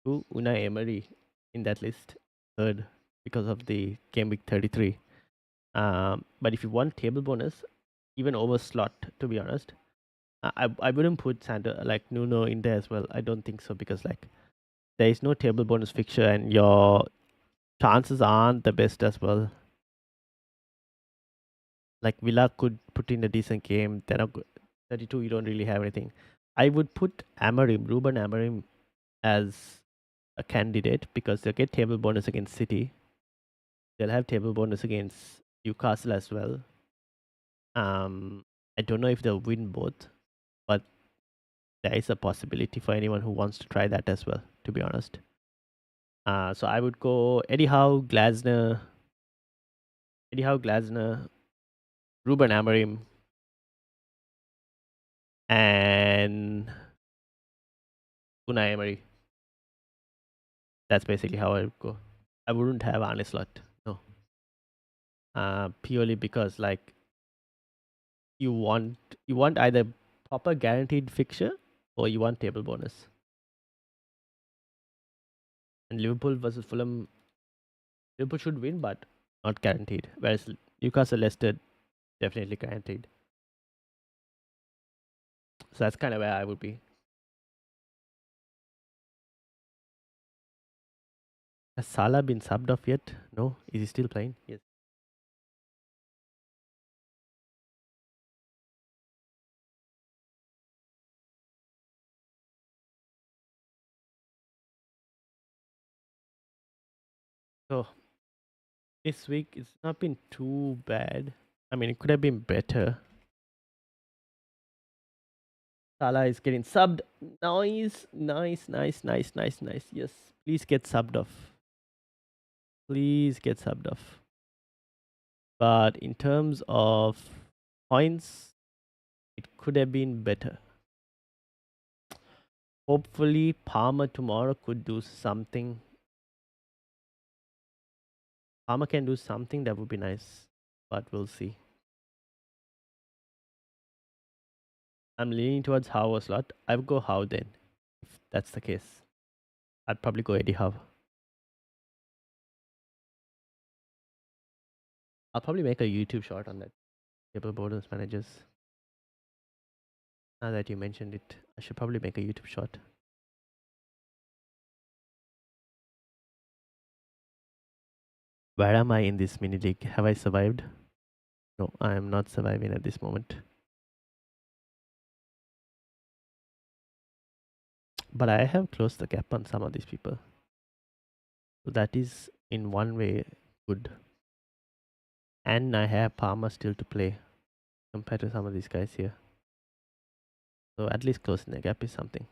S1: Unai Emery, in that list third because of the game week 33. But if you want table bonus, even over slot, to be honest, I wouldn't put Santa like Nuno in there as well. I don't think so because like there is no table bonus fixture and your chances aren't the best as well. Like Villa could put in a decent game. They're not good. 32, you don't really have anything. I would put Ruben Amorim, as a candidate because they'll get table bonus against City. They'll have table bonus against Newcastle as well. I don't know if they'll win both, but there is a possibility for anyone who wants to try that as well, to be honest. So I would go Eddie Howe, Glasner, Ruben Amorim, and Unai Emery. That's basically how I would go. I wouldn't have Arne Slot, no. Purely because like you want either proper guaranteed fixture or you want table bonus. And Liverpool versus Fulham, Liverpool should win, but not guaranteed. Whereas Newcastle, Leicester, definitely guaranteed. So that's kind of where I would be. Has Salah been subbed off yet? No. Is he still playing? Yes. So this week it's not been too bad. I mean, it could have been better. Salah is getting subbed. Nice, nice, nice, nice, nice, nice. Yes. Please get subbed off. Please get subbed off. But in terms of points, it could have been better. Hopefully, Palmer tomorrow could do something. Palmer can do something that would be nice, but we'll see. I'm leaning towards Howe a lot. I would go Howe then, if that's the case. I'd probably go Eddie Howe. I'll probably make a YouTube short on that. Table bonus managers. Now that you mentioned it, I should probably make a YouTube short. Where am I in this mini league? Have I survived? No, I am not surviving at this moment. But I have closed the gap on some of these people. So that is in one way good. And I have Palmer still to play compared to some of these guys here. So at least closing the gap is something.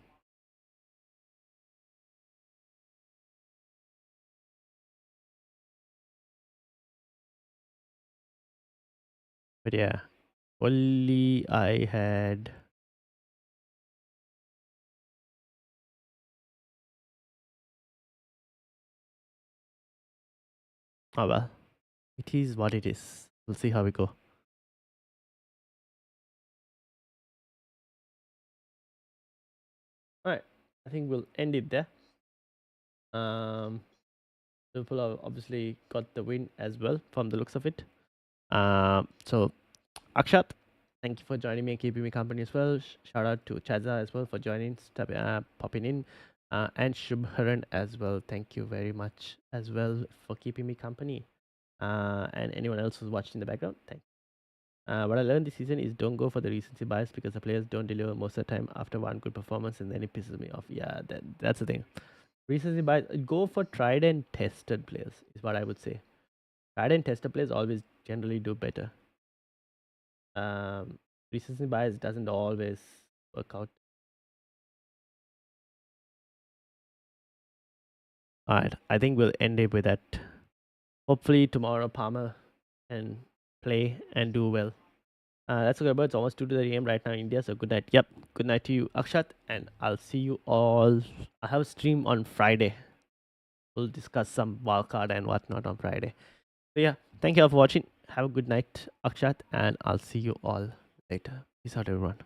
S1: But yeah, only I had. Oh well, it is what it is. We'll see how we go. All right, I think we'll end it there. Um, Liverpool obviously got the win as well from the looks of it. So Akshat, thank you for joining me and keeping me company as well. Shout out to Chaza as well for joining, popping in, and Shubharan as well. Thank you very much as well for keeping me company. And anyone else who's watching in the background, thank you. What I learned this season is don't go for the recency bias because the players don't deliver most of the time after one good performance, and then it pisses me off. Yeah, that's the thing. Recency bias, go for tried and tested players is what I would say. Tried and tested players always generally do better. um, Recency bias doesn't always work out. All right, I think we'll end it with that. Hopefully tomorrow Palmer can play and do well. That's okay, but it's almost 2 to the AM right now in India. So good night. Yep, good night to you, Akshat, and I'll see you all. I have a stream on Friday. We'll discuss some wildcard and whatnot on Friday. So yeah, thank you all for watching. Have a good night, Akshat, and I'll see you all later. Peace out, everyone.